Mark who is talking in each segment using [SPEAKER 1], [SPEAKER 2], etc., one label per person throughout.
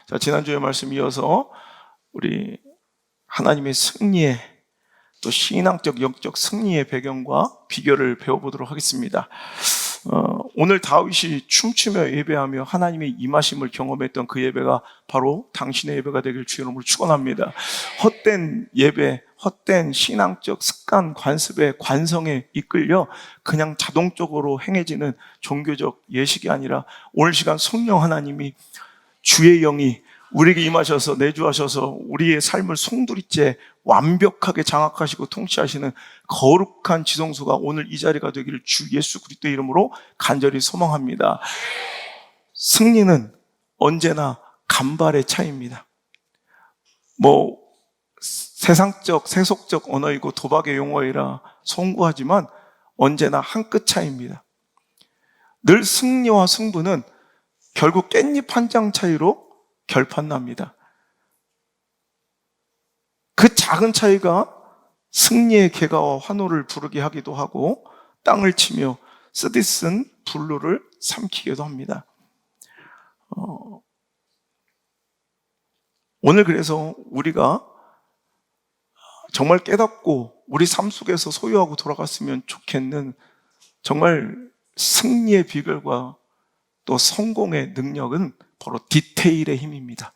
[SPEAKER 1] 자, 지난주에 말씀 이어서 우리 하나님의 승리의 또 신앙적, 영적 승리의 배경과 비결을 배워보도록 하겠습니다. 오늘 다윗이 춤추며 예배하며 하나님의 임하심을 경험했던 그 예배가 바로 당신의 예배가 되길 주 이름으로 축원합니다. 헛된 예배, 헛된 신앙적 습관, 관습에, 관성에 이끌려 그냥 자동적으로 행해지는 종교적 예식이 아니라 오늘 시간 성령 하나님이 주의 영이 우리에게 임하셔서 내주하셔서 우리의 삶을 송두리째 완벽하게 장악하시고 통치하시는 거룩한 지성소가 오늘 이 자리가 되기를 주 예수 그리스도의 이름으로 간절히 소망합니다. 승리는 언제나 간발의 차이입니다. 세상적, 세속적 언어이고 도박의 용어이라 송구하지만 언제나 한 끗 차이입니다. 늘 승리와 승부는 결국 깻잎 한 장 차이로 결판납니다. 그 작은 차이가 승리의 개가와 환호를 부르게 하기도 하고 땅을 치며 쓰디쓴 불로를 삼키기도 합니다. 오늘 그래서 우리가 정말 깨닫고 우리 삶 속에서 소유하고 돌아갔으면 좋겠는 정말 승리의 비결과 또 성공의 능력은 바로 디테일의 힘입니다.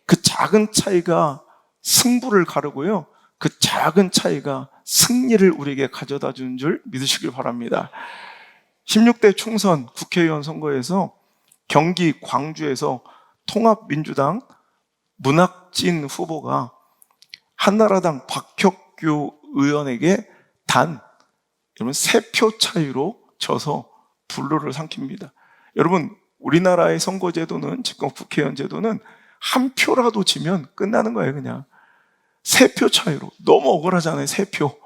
[SPEAKER 1] 그 작은 차이가 승부를 가르고요, 그 작은 차이가 승리를 우리에게 가져다 주는 줄 믿으시길 바랍니다. 16대 총선 국회의원 선거에서 경기 광주에서 통합민주당 문학진 후보가 한나라당 박혁규 의원에게 단 3표 차이로 져서 불로를 삼킵니다. 여러분, 우리나라의 선거제도는, 지금 국회의원 제도는 한 표라도 지면 끝나는 거예요. 그냥 3표 차이로. 너무 억울하잖아요. 3표.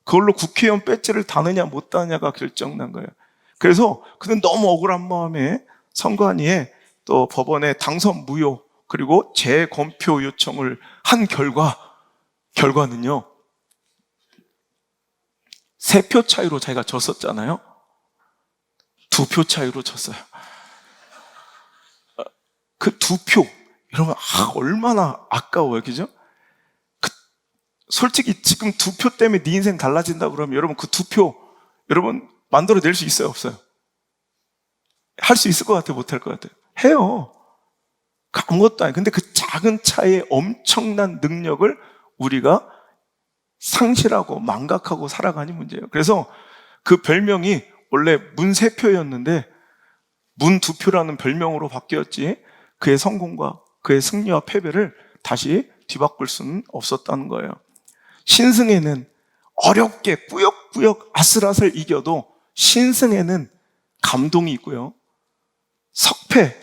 [SPEAKER 1] 그걸로 국회의원 배지를 다느냐 못 다느냐가 결정난 거예요. 그래서 그는 너무 억울한 마음에 선관위에 또 법원에 당선 무효 그리고 재검표 요청을 한 결과는요, 3표 차이로 자기가 졌었잖아요. 2표 차이로 졌어요. 그 2표, 여러분, 얼마나 아까워요, 그죠? 솔직히 지금 2표 때문에 네 인생 달라진다 그러면 여러분 그 2표, 여러분 만들어낼 수 있어요, 없어요? 할 수 있을 것 같아요, 못할 것 같아요? 해요. 아무것도 아니에요. 근데 그 작은 차이의 엄청난 능력을 우리가 상실하고 망각하고 살아가는 문제예요. 그래서 그 별명이 원래 문세표였는데 문두표라는 별명으로 바뀌었지, 그의 성공과 그의 승리와 패배를 다시 뒤바꿀 수는 없었다는 거예요. 신승에는 어렵게 꾸역꾸역 아슬아슬 이겨도 신승에는 감동이 있고요, 석패,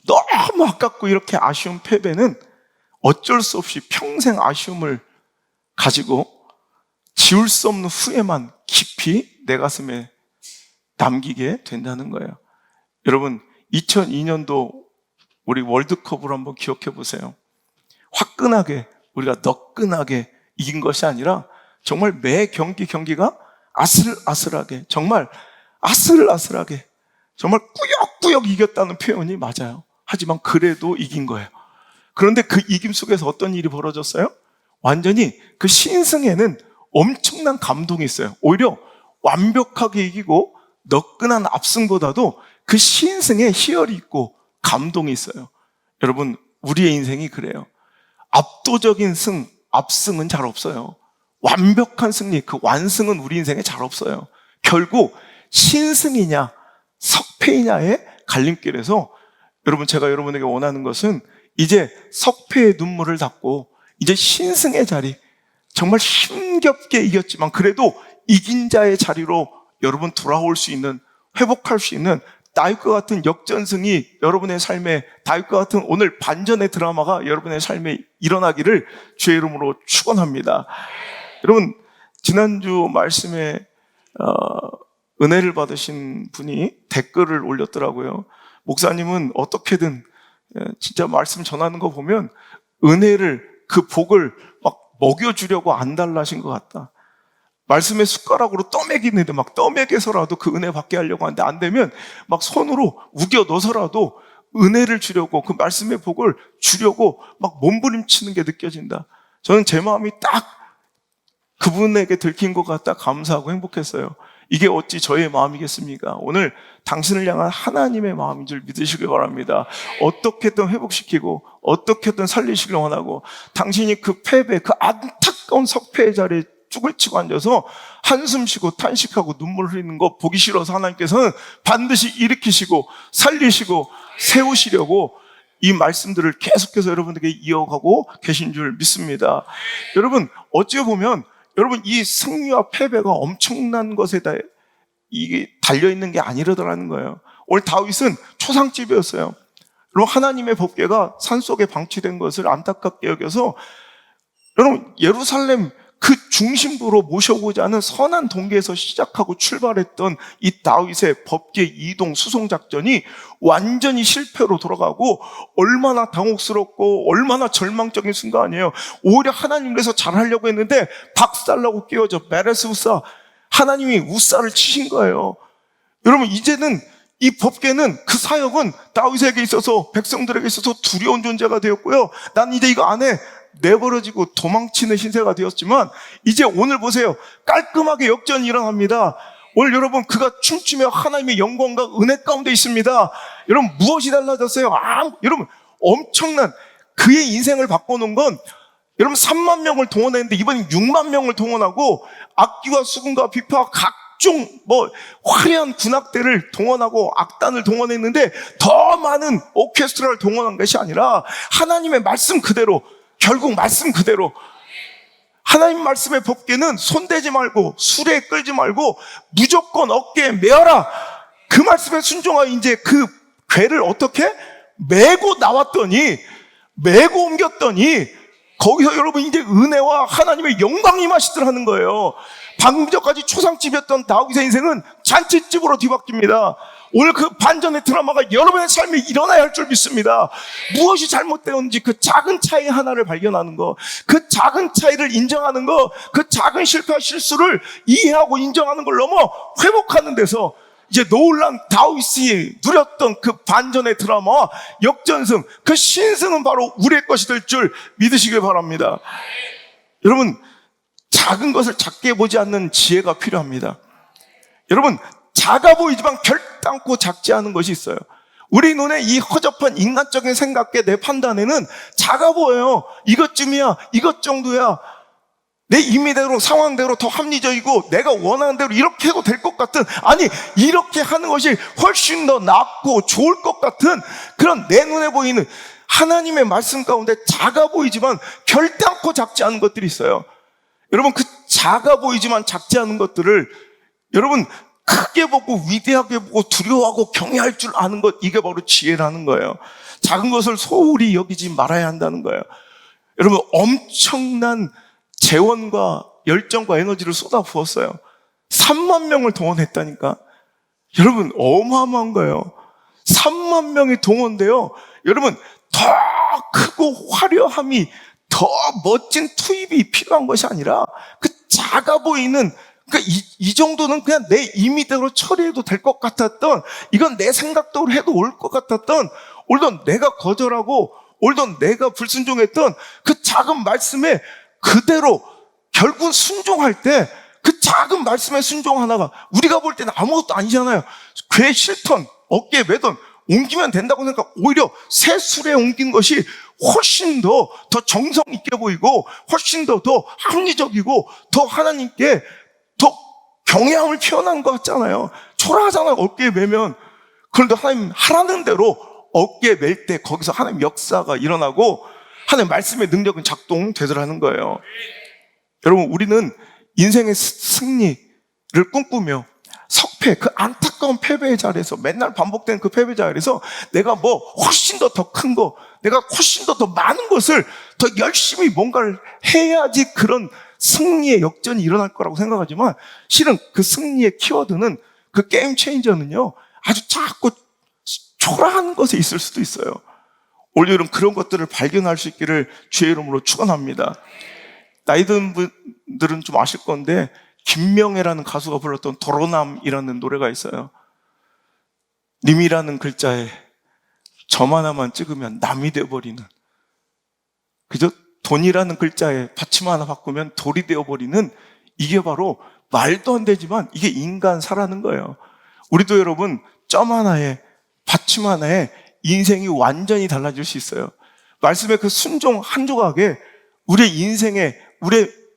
[SPEAKER 1] 너무 아깝고 이렇게 아쉬운 패배는 어쩔 수 없이 평생 아쉬움을 가지고 지울 수 없는 후회만 깊이 내 가슴에 남기게 된다는 거예요. 여러분, 2002년도 우리 월드컵을 한번 기억해 보세요. 화끈하게, 우리가 너끈하게 이긴 것이 아니라 정말 매 경기가 아슬아슬하게, 정말 아슬아슬하게, 정말 꾸역꾸역 이겼다는 표현이 맞아요. 하지만 그래도 이긴 거예요. 그런데 그 이김 속에서 어떤 일이 벌어졌어요? 완전히 그 신승에는 엄청난 감동이 있어요. 오히려 완벽하게 이기고 너끈한 압승보다도 그 신승에 희열이 있고 감동이 있어요. 여러분, 우리의 인생이 그래요. 압도적인 압승은 잘 없어요. 완벽한 승리, 그 완승은 우리 인생에 잘 없어요. 결국 신승이냐 석패이냐의 갈림길에서 여러분, 제가 여러분에게 원하는 것은 이제 석패의 눈물을 닦고 이제 신승의 자리, 정말 힘겹게 이겼지만 그래도 이긴 자의 자리로 여러분 돌아올 수 있는, 회복할 수 있는 다윗과 같은 역전승이 여러분의 삶에, 다윗과 같은 오늘 반전의 드라마가 여러분의 삶에 일어나기를 주의 이름으로 축원합니다. 여러분, 지난주 말씀에 은혜를 받으신 분이 댓글을 올렸더라고요. 목사님은 어떻게든 진짜 말씀 전하는 거 보면 은혜를, 그 복을 막 먹여주려고 안 달라신 것 같다. 말씀의 숟가락으로 떠먹이는데 막 떠먹여서라도 그 은혜 받게 하려고 하는데 안 되면 막 손으로 우겨 넣어서라도 은혜를 주려고 그 말씀의 복을 주려고 막 몸부림치는 게 느껴진다. 저는 제 마음이 딱 그분에게 들킨 것 같다 감사하고 행복했어요. 이게 어찌 저의 마음이겠습니까? 오늘 당신을 향한 하나님의 마음인 줄 믿으시길 바랍니다. 어떻게든 회복시키고 어떻게든 살리시길 원하고, 당신이 그 패배, 그 안타까운 석패의 자리에 쭈글 치고 앉아서 한숨 쉬고 탄식하고 눈물 흘리는 거 보기 싫어서 하나님께서는 반드시 일으키시고 살리시고 세우시려고 이 말씀들을 계속해서 여러분들에게 이어가고 계신 줄 믿습니다. 여러분, 어찌 보면 여러분, 이 승리와 패배가 엄청난 것에 이게 달려있는 게 아니라더라는 거예요. 오늘 다윗은 초상집이었어요. 여러분, 하나님의 법궤가 산속에 방치된 것을 안타깝게 여겨서 여러분, 예루살렘 그 중심부로 모셔보자 하는 선한 동기에서 시작하고 출발했던 이 다윗의 법궤 이동 수송 작전이 완전히 실패로 돌아가고, 얼마나 당혹스럽고 얼마나 절망적인 순간이에요. 오히려 하나님께서 잘하려고 했는데 박살나고 깨어져 메레스 우사, 하나님이 우사를 치신 거예요. 여러분, 이제는 이 법궤는, 그 사역은 다윗에게 있어서, 백성들에게 있어서 두려운 존재가 되었고요. 난 이제 이거 안 해, 내버려지고 도망치는 신세가 되었지만, 이제 오늘 보세요. 깔끔하게 역전이 일어납니다. 오늘 여러분, 그가 춤추며 하나님의 영광과 은혜 가운데 있습니다. 여러분, 무엇이 달라졌어요? 여러분, 엄청난 그의 인생을 바꿔놓은 건, 여러분 3만 명을 동원했는데 이번엔 6만 명을 동원하고, 악기와 수금과 비파 각종 화려한 군악대를 동원하고 악단을 동원했는데, 더 많은 오케스트라를 동원한 것이 아니라 하나님의 말씀 그대로, 결국 말씀 그대로, 하나님 말씀의 법궤는 손대지 말고 수레에 끌지 말고 무조건 어깨에 메어라. 그 말씀에 순종하여 이제 그 궤를 어떻게 메고 나왔더니, 메고 옮겼더니 거기서 여러분 이제 은혜와 하나님의 영광이 임하시더라는 거예요. 방금 전까지 초상집이었던 다윗의 인생은 잔치집으로 뒤바뀝니다. 오늘 그 반전의 드라마가 여러분의 삶에 일어나야 할 줄 믿습니다. 무엇이 잘못되었는지 그 작은 차이 하나를 발견하는 거, 그 작은 차이를 인정하는 거, 그 작은 실패와 실수를 이해하고 인정하는 걸 넘어 회복하는 데서 이제 놀란 다윗이 누렸던 그 반전의 드라마와 역전승, 그 신승은 바로 우리의 것이 될 줄 믿으시길 바랍니다. 여러분, 작은 것을 작게 보지 않는 지혜가 필요합니다. 여러분, 작아 보이지만 결단코 작지 않은 것이 있어요. 우리 눈에 이 허접한 인간적인 생각에, 내 판단에는 작아 보여요. 이것쯤이야, 이것 정도야, 내 임의대로, 상황대로 더 합리적이고 내가 원하는 대로 이렇게 해도 될 것 같은, 아니 이렇게 하는 것이 훨씬 더 낫고 좋을 것 같은 그런 내 눈에 보이는 하나님의 말씀 가운데 작아 보이지만 결단코 작지 않은 것들이 있어요. 여러분, 그 작아 보이지만 작지 않은 것들을 여러분 크게 보고 위대하게 보고 두려워하고 경외할 줄 아는 것, 이게 바로 지혜라는 거예요. 작은 것을 소홀히 여기지 말아야 한다는 거예요. 여러분, 엄청난 재원과 열정과 에너지를 쏟아 부었어요. 3만 명을 동원했다니까. 여러분, 어마어마한 거예요. 3만 명이 동원돼요. 여러분, 더 크고 화려함이, 더 멋진 투입이 필요한 것이 아니라 그 작아 보이는, 그러니까 이 정도는 그냥 내 임의대로 처리해도 될 것 같았던, 이건 내 생각대로 해도 올 것 같았던, 올던 내가 거절하고 올던 내가 불순종했던 그 작은 말씀에 그대로 결국 순종할 때, 그 작은 말씀의 순종 하나가 우리가 볼 때는 아무것도 아니잖아요. 괴 실턴, 어깨에 매던 옮기면 된다고 생각하고 오히려 새 술에 옮긴 것이 훨씬 더 정성 있게 보이고 훨씬 더 합리적이고 더 하나님께 더 경외함을 표현한 것 같잖아요. 초라하잖아요, 어깨에 매면. 그런데 하나님 하라는 대로 어깨에 맬 때 거기서 하나님 역사가 일어나고 하나님 말씀의 능력은 작동되더라는 거예요. 여러분, 우리는 인생의 승리를 꿈꾸며 석패, 그 안타까운 패배의 자리에서, 맨날 반복되는 그 패배 자리에서 내가 훨씬 더 큰 거, 내가 훨씬 더 많은 것을 더 열심히 뭔가를 해야지 그런 승리의 역전이 일어날 거라고 생각하지만, 실은 그 승리의 키워드는, 그 게임 체인저는요, 아주 작고 초라한 것에 있을 수도 있어요. 올 여름 그런 것들을 발견할 수 있기를 주의 이름으로 축원합니다. 나이 든 분들은 좀 아실 건데, 김명애라는 가수가 불렀던 도로남이라는 노래가 있어요. 님이라는 글자에 점 하나만 찍으면 남이 되어버리는, 그저 돈이라는 글자에 받침 하나 바꾸면 돌이 되어버리는, 이게 바로 말도 안 되지만 이게 인간 사라는 거예요. 우리도 여러분 점 하나에 받침 하나에 인생이 완전히 달라질 수 있어요. 말씀의 그 순종 한 조각에 우리의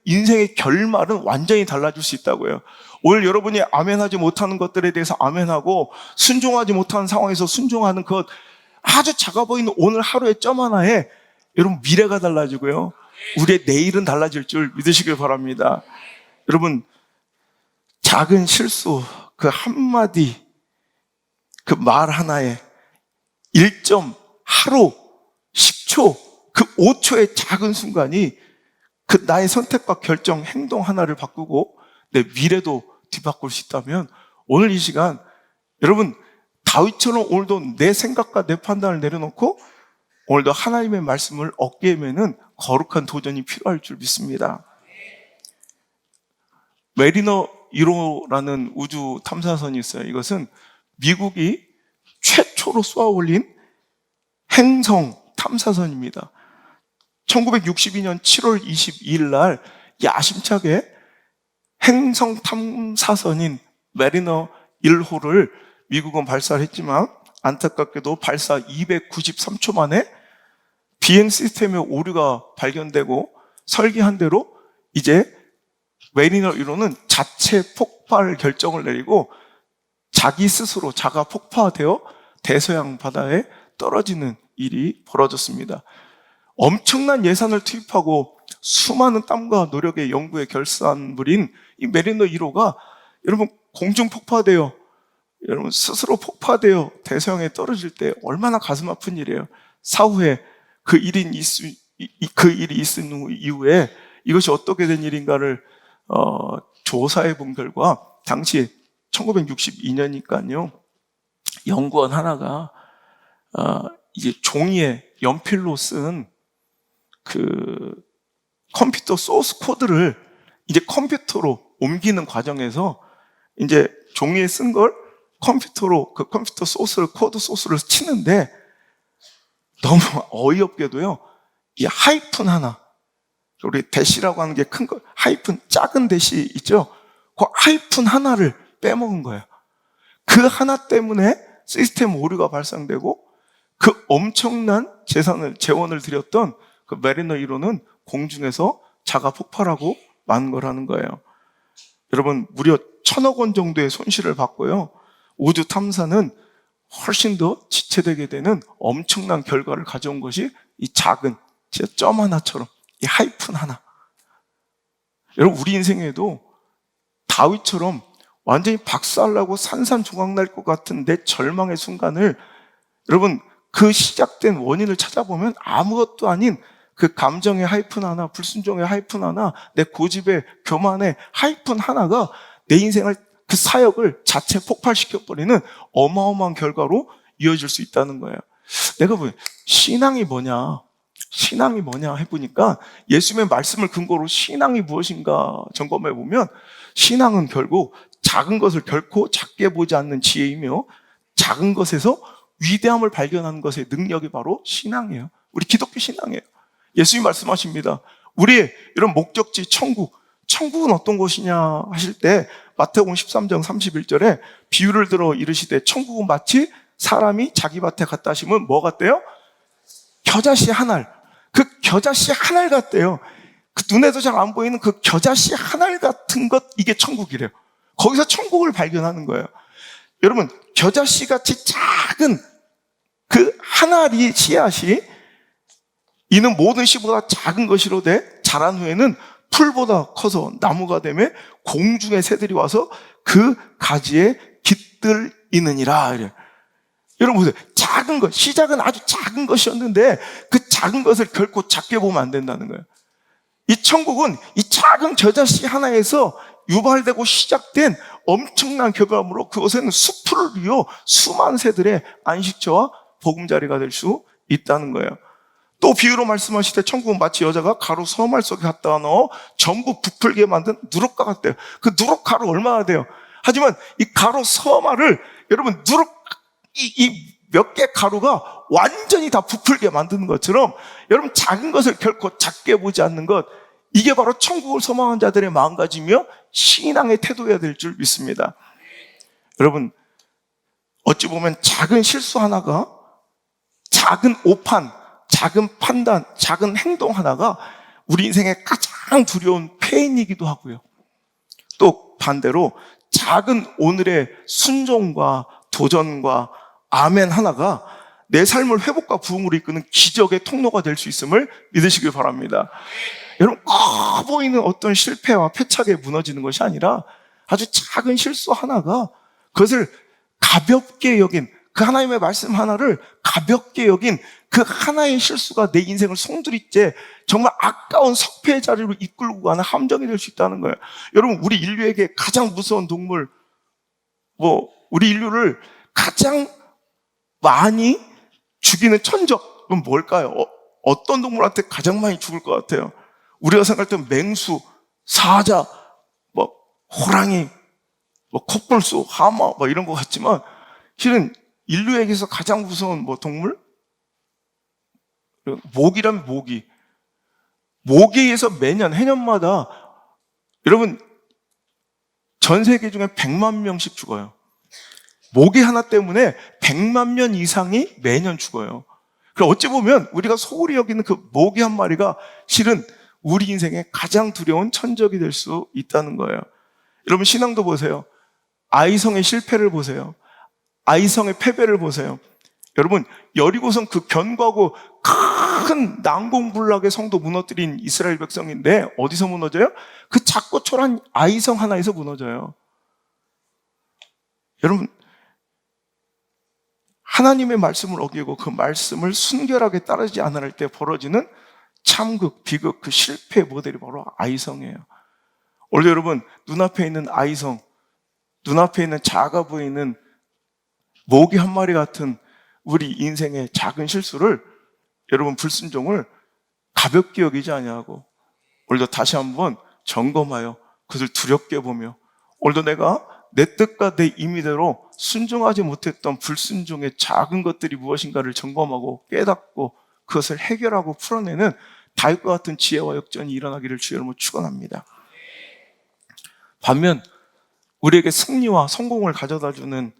[SPEAKER 1] 인생의 결말은 완전히 달라질 수 있다고요. 오늘 여러분이 아멘하지 못하는 것들에 대해서 아멘하고 순종하지 못하는 상황에서 순종하는 것, 아주 작아 보이는 오늘 하루의 점 하나에 여러분 미래가 달라지고요, 우리의 내일은 달라질 줄 믿으시길 바랍니다. 여러분, 작은 실수, 그 한마디, 그 말 하나에 1점, 하루, 10초, 그 5초의 작은 순간이 그 나의 선택과 결정, 행동 하나를 바꾸고 내 미래도 뒤바꿀 수 있다면, 오늘 이 시간 여러분 다윗처럼 오늘도 내 생각과 내 판단을 내려놓고 오늘도 하나님의 말씀을 얻게 되면은 거룩한 도전이 필요할 줄 믿습니다. 메리너 1호라는 우주 탐사선이 있어요. 이것은 미국이 최초로 쏘아 올린 행성 탐사선입니다. 1962년 7월 22일 날 야심차게 행성 탐사선인 메리너 1호를 미국은 발사를 했지만, 안타깝게도 발사 293초 만에 비행 시스템의 오류가 발견되고 설계한 대로 이제 메리너 1호는 자체 폭발 결정을 내리고 자기 스스로 자가 폭파되어 대서양 바다에 떨어지는 일이 벌어졌습니다. 엄청난 예산을 투입하고 수많은 땀과 노력의 연구에 결산물인 이 메리너 1호가 여러분 공중 폭파되어, 여러분 스스로 폭파되어 대서양에 떨어질 때 얼마나 가슴 아픈 일이에요. 사후에 그 일이 있은 이후에 이것이 어떻게 된 일인가를 조사해 본 결과, 당시 1962년이니까요 연구원 하나가 이제 종이에 연필로 쓴 그 컴퓨터 소스 코드를 이제 컴퓨터로 옮기는 과정에서 이제 종이에 쓴 걸 컴퓨터로, 그 컴퓨터 소스를, 코드 소스를 치는데 너무 어이없게도요, 이 하이픈 하나, 우리 대시라고 하는 게 큰 거, 하이픈, 작은 대시 있죠? 그 하이픈 하나를 빼먹은 거예요. 그 하나 때문에 시스템 오류가 발생되고 그 엄청난 재원을 들였던 그 메리너 1호는 공중에서 자가 폭발하고 만 거라는 거예요. 여러분, 무려 1,000억 원 정도의 손실을 받고요, 우주 탐사는 훨씬 더 지체되게 되는 엄청난 결과를 가져온 것이 이 작은, 진짜 점 하나처럼 이 하이픈 하나. 여러분, 우리 인생에도 다윗처럼 완전히 박살나고 산산조각 날 것 같은 내 절망의 순간을, 여러분 그 시작된 원인을 찾아보면 아무것도 아닌 그 감정의 하이픈 하나, 불순종의 하이픈 하나, 내 고집의 교만의 하이픈 하나가 내 인생을, 그 사역을 자체 폭발시켜버리는 어마어마한 결과로 이어질 수 있다는 거예요. 내가 신앙이 뭐냐 해보니까 예수님의 말씀을 근거로 신앙이 무엇인가 점검해보면, 신앙은 결국 작은 것을 결코 작게 보지 않는 지혜이며 작은 것에서 위대함을 발견하는 것의 능력이 바로 신앙이에요. 우리 기독교 신앙이에요. 예수님이 말씀하십니다. 우리의 이런 목적지 천국은 어떤 곳이냐 하실 때 마태복음 13장 31절에 비유를 들어 이르시되, 천국은 마치 사람이 자기 밭에 갖다 심은 뭐 같대요? 겨자씨 한 알. 그 겨자씨 한 알 같대요. 그 눈에도 잘 안 보이는 그 겨자씨 한 알 같은 것, 이게 천국이래요. 거기서 천국을 발견하는 거예요. 여러분, 겨자씨 같이 작은 그 한 알이 씨앗이 이는 모든 씨보다 작은 것이로되 자란 후에는 풀보다 커서 나무가 되며 공중의 새들이 와서 그 가지에 깃들이느니라. 이래. 여러분 보세요. 작은 것, 시작은 아주 작은 것이었는데 그 작은 것을 결코 작게 보면 안 된다는 거예요. 이 천국은 이 작은 겨자씨 하나에서 유발되고 시작된 엄청난 결과물로 그것에는 수풀을 이어 수많은 새들의 안식처와 보금자리가 될 수 있다는 거예요. 또 비유로 말씀하실 때 천국은 마치 여자가 가루 서말 속에 갖다 넣어 전부 부풀게 만든 누룩과 같대요. 그 누룩 가루 얼마나 돼요? 하지만 이 가루 서말을 여러분 이 몇 개 가루가 완전히 다 부풀게 만드는 것처럼 여러분 작은 것을 결코 작게 보지 않는 것, 이게 바로 천국을 소망하는 자들의 마음가짐이며 신앙의 태도여야 될 줄 믿습니다. 여러분, 어찌 보면 작은 실수 하나가, 작은 오판, 작은 판단, 작은 행동 하나가 우리 인생의 가장 두려운 패인이기도 하고요. 또 반대로 작은 오늘의 순종과 도전과 아멘 하나가 내 삶을 회복과 부흥으로 이끄는 기적의 통로가 될 수 있음을 믿으시길 바랍니다. 여러분, 커 보이는 어떤 실패와 패착에 무너지는 것이 아니라 아주 작은 실수 하나가, 그것을 가볍게 여긴, 그 하나님의 말씀 하나를 가볍게 여긴 그 하나의 실수가 내 인생을 송두리째 정말 아까운 석패의 자리로 이끌고 가는 함정이 될 수 있다는 거예요. 여러분, 우리 인류에게 가장 무서운 동물, 우리 인류를 가장 많이 죽이는 천적은 뭘까요? 어떤 동물한테 가장 많이 죽을 것 같아요? 우리가 생각할 때 맹수, 사자, 호랑이, 코뿔소, 하마 이런 것 같지만 실은 인류에게서 가장 무서운 동물? 모기라면 모기. 모기에 의해서 매년 해년마다 여러분 전 세계 중에 100만 명씩 죽어요. 모기 하나 때문에 100만 명 이상이 매년 죽어요. 그럼 어찌 보면 우리가 소홀히 여기는 그 모기 한 마리가 실은 우리 인생의 가장 두려운 천적이 될 수 있다는 거예요. 여러분, 신앙도 보세요. 아이성의 실패를 보세요. 아이성의 패배를 보세요. 여러분, 여리고성 그 견고하고 큰 난공불락의 성도 무너뜨린 이스라엘 백성인데 어디서 무너져요? 그 작고 초라한 아이성 하나에서 무너져요. 여러분, 하나님의 말씀을 어기고 그 말씀을 순결하게 따르지 않을 때 벌어지는 참극, 비극, 그 실패의 모델이 바로 아이성이에요. 원래 여러분, 눈앞에 있는 아이성, 눈앞에 있는 작아 보이는 모기 한 마리 같은 우리 인생의 작은 실수를, 여러분, 불순종을 가볍게 여기지 아니하고 오늘도 다시 한번 점검하여 그것을 두렵게 보며, 오늘도 내가 내 뜻과 내 임의대로 순종하지 못했던 불순종의 작은 것들이 무엇인가를 점검하고 깨닫고 그것을 해결하고 풀어내는 다윗과 같은 지혜와 역전이 일어나기를 주의 이름으로 축원합니다. 반면 우리에게 승리와 성공을 가져다주는,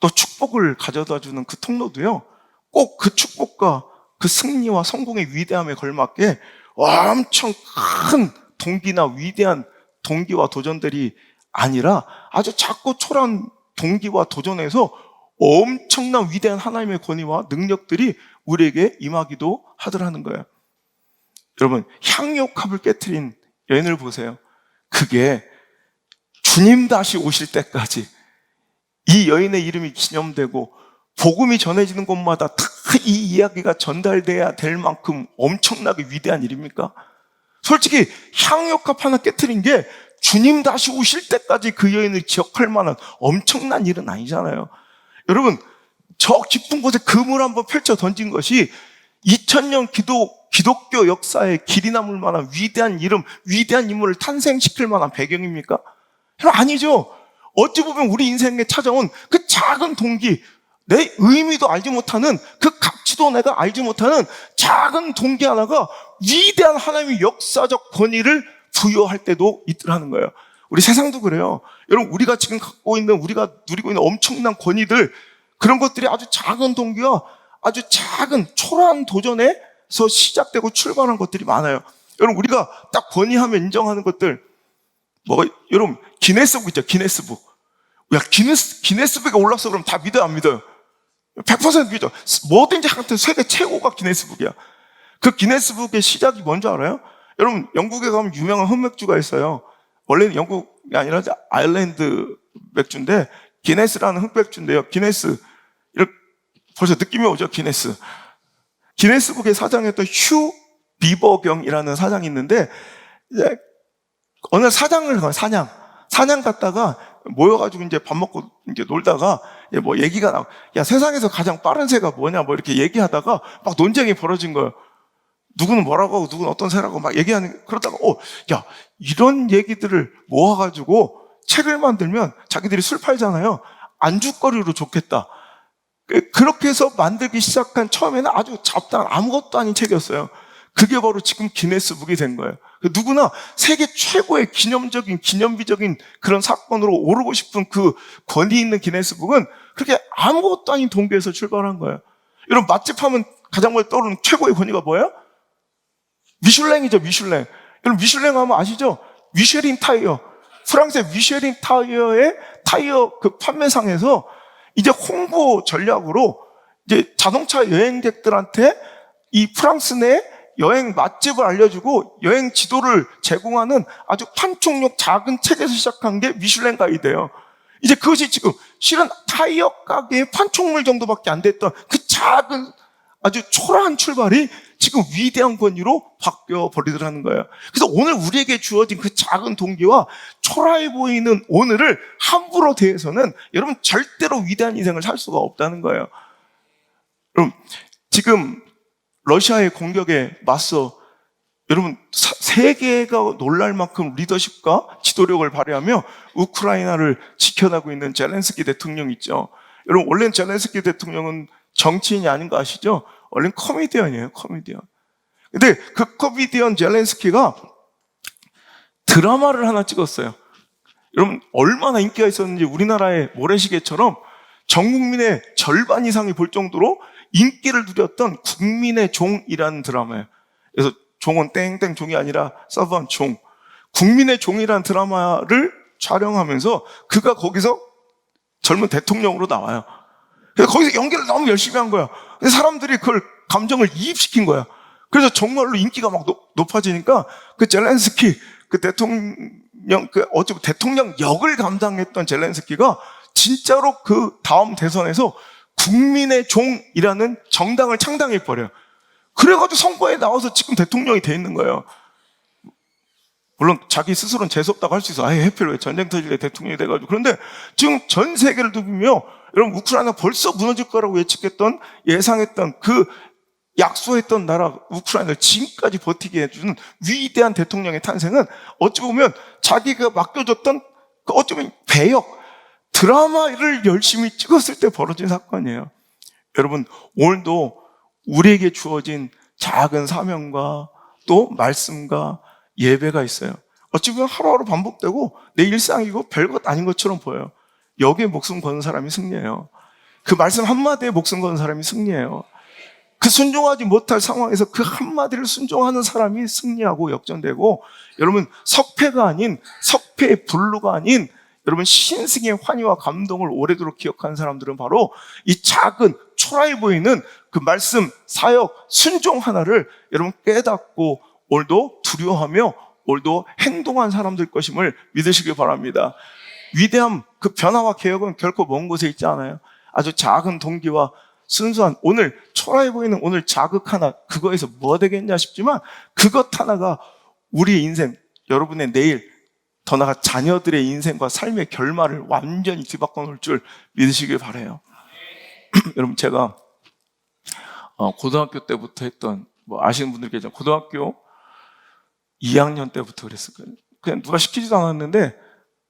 [SPEAKER 1] 또 축복을 가져다주는 그 통로도요, 꼭 그 축복과 그 승리와 성공의 위대함에 걸맞게 엄청 큰 동기나 위대한 동기와 도전들이 아니라 아주 작고 초라한 동기와 도전에서 엄청난 위대한 하나님의 권위와 능력들이 우리에게 임하기도 하더라는 거예요. 여러분, 향유옥합을 깨트린 여인을 보세요. 그게 주님 다시 오실 때까지 이 여인의 이름이 기념되고 복음이 전해지는 곳마다 다 이 이야기가 전달돼야 될 만큼 엄청나게 위대한 일입니까? 솔직히 향유옥합 하나 깨트린 게 주님 다시 오실 때까지 그 여인을 기억할 만한 엄청난 일은 아니잖아요. 여러분, 저 깊은 곳에 그물 한번 펼쳐 던진 것이 2000년 기독교 역사에 길이 남을 만한 위대한 이름, 위대한 인물을 탄생시킬 만한 배경입니까? 아니죠. 어찌 보면 우리 인생에 찾아온 그 작은 동기, 내 의미도 알지 못하는, 그 가치도 내가 알지 못하는 작은 동기 하나가 위대한 하나님의 역사적 권위를 부여할 때도 있더라는 거예요. 우리 세상도 그래요. 여러분, 우리가 지금 갖고 있는, 우리가 누리고 있는 엄청난 권위들, 그런 것들이 아주 작은 동기와 아주 작은 초라한 도전에서 시작되고 출발한 것들이 많아요. 여러분, 우리가 딱 권위하면 인정하는 것들, 여러분, 기네스북 있죠, 기네스북. 야, 기네스북에 올랐어 그러면 다 믿어요, 안 믿어요? 100% 믿죠. 뭐든지 하여튼 세계 최고가 기네스북이야. 그 기네스북의 시작이 뭔지 알아요? 여러분, 영국에 가면 유명한 흑맥주가 있어요. 원래는 영국이 아니라 아일랜드 맥주인데 기네스라는 흑맥주인데요. 기네스, 벌써 느낌이 오죠, 기네스. 기네스북의 사장이었던 휴 비버경이라는 사장이 있는데, 이제 어느 사장을 가요, 사냥 갔다가 모여가지고 이제 밥 먹고 이제 놀다가 얘기가 나와. 야, 세상에서 가장 빠른 새가 뭐냐, 이렇게 얘기하다가 막 논쟁이 벌어진 거예요. 누구는 뭐라고 하고 누구는 어떤 새라고 막 얘기하는, 그러다가 야, 이런 얘기들을 모아가지고 책을 만들면 자기들이 술 팔잖아요. 안주거리로 좋겠다. 그렇게 해서 만들기 시작한 처음에는 아주 잡다한 아무것도 아닌 책이었어요. 그게 바로 지금 기네스북이 된 거예요. 누구나 세계 최고의 기념비적인 그런 사건으로 오르고 싶은 그 권위 있는 기네스북은 그렇게 아무것도 아닌 동기에서 출발한 거예요. 여러분, 맛집 하면 가장 먼저 떠오르는 최고의 권위가 뭐예요? 미슐랭이죠, 미슐랭. 여러분, 미슐랭 하면 아시죠? 미쉐린 타이어. 프랑스의 미쉐린 타이어의 타이어 그 판매상에서 이제 홍보 전략으로 이제 자동차 여행객들한테 이 프랑스 내 여행 맛집을 알려주고 여행 지도를 제공하는 아주 판촉력 작은 책에서 시작한 게 미슐랭 가이드예요. 이제 그것이 지금 실은 타이어 가게의 판촉물 정도밖에 안 됐던 그 작은 아주 초라한 출발이 지금 위대한 권위로 바뀌어 버리더라는 거예요. 그래서 오늘 우리에게 주어진 그 작은 동기와 초라해 보이는 오늘을 함부로 대해서는 여러분 절대로 위대한 인생을 살 수가 없다는 거예요. 여러분, 지금 러시아의 공격에 맞서 여러분 세계가 놀랄 만큼 리더십과 지도력을 발휘하며 우크라이나를 지켜나고 있는 젤렌스키 대통령 있죠. 여러분, 원래는 젤렌스키 대통령은 정치인이 아닌 거 아시죠? 원래는 코미디언이에요, 코미디언. 근데 그 코미디언 젤렌스키가 드라마를 하나 찍었어요. 여러분, 얼마나 인기가 있었는지 우리나라의 모래시계처럼 전 국민의 절반 이상이 볼 정도로 인기를 누렸던 국민의 종이라는 드라마예요. 그래서 종은 땡땡 종이 아니라 서브한 종. 국민의 종이라는 드라마를 촬영하면서 그가 거기서 젊은 대통령으로 나와요. 그래서 거기서 연기를 너무 열심히 한 거야. 근데 사람들이 그걸 감정을 이입시킨 거야. 그래서 정말로 인기가 막 높아지니까 그 젤렌스키, 그 대통령, 어쩌면 대통령 역을 감당했던 젤렌스키가 진짜로 그 다음 대선에서 국민의 종이라는 정당을 창당해버려요. 그래가지고 선거에 나와서 지금 대통령이 돼 있는 거예요. 물론 자기 스스로는 재수없다고 할 수 있어. 아예 해필 왜 전쟁 터질 때 대통령이 돼가지고. 그런데 지금 전 세계를 두며 여러분, 우크라이나 벌써 무너질 거라고 예상했던 그 약소했던 나라 우크라이나를 지금까지 버티게 해주는 위대한 대통령의 탄생은 어찌 보면 자기가 맡겨줬던 그 어쩌면 배역, 드라마를 열심히 찍었을 때 벌어진 사건이에요. 여러분, 오늘도 우리에게 주어진 작은 사명과 또 말씀과 예배가 있어요. 어찌 보면 하루하루 반복되고 내 일상이고 별것 아닌 것처럼 보여요. 여기에 목숨 거는 사람이 승리해요. 그 말씀 한마디에 목숨 거는 사람이 승리해요. 그 순종하지 못할 상황에서 그 한마디를 순종하는 사람이 승리하고 역전되고, 여러분, 석패가 아닌, 석패의 불루가 아닌 여러분 신승의 환희와 감동을 오래도록 기억하는 사람들은 바로 이 작은 초라해 보이는 그 말씀, 사역, 순종 하나를 여러분 깨닫고 오늘도 두려워하며 오늘도 행동한 사람들 것임을 믿으시길 바랍니다. 위대함, 그 변화와 개혁은 결코 먼 곳에 있지 않아요. 아주 작은 동기와 순수한 오늘 초라해 보이는 오늘 자극 하나, 그거에서 뭐 되겠냐 싶지만 그것 하나가 우리의 인생, 여러분의 내일, 더 나아가 자녀들의 인생과 삶의 결말을 완전히 뒤바꿔 놓을 줄 믿으시길 바라요. 여러분, 제가 고등학교 때부터 했던, 뭐 아시는 분들 계시죠? 고등학교 2학년 때부터 그랬을 거예요. 그냥 누가 시키지도 않았는데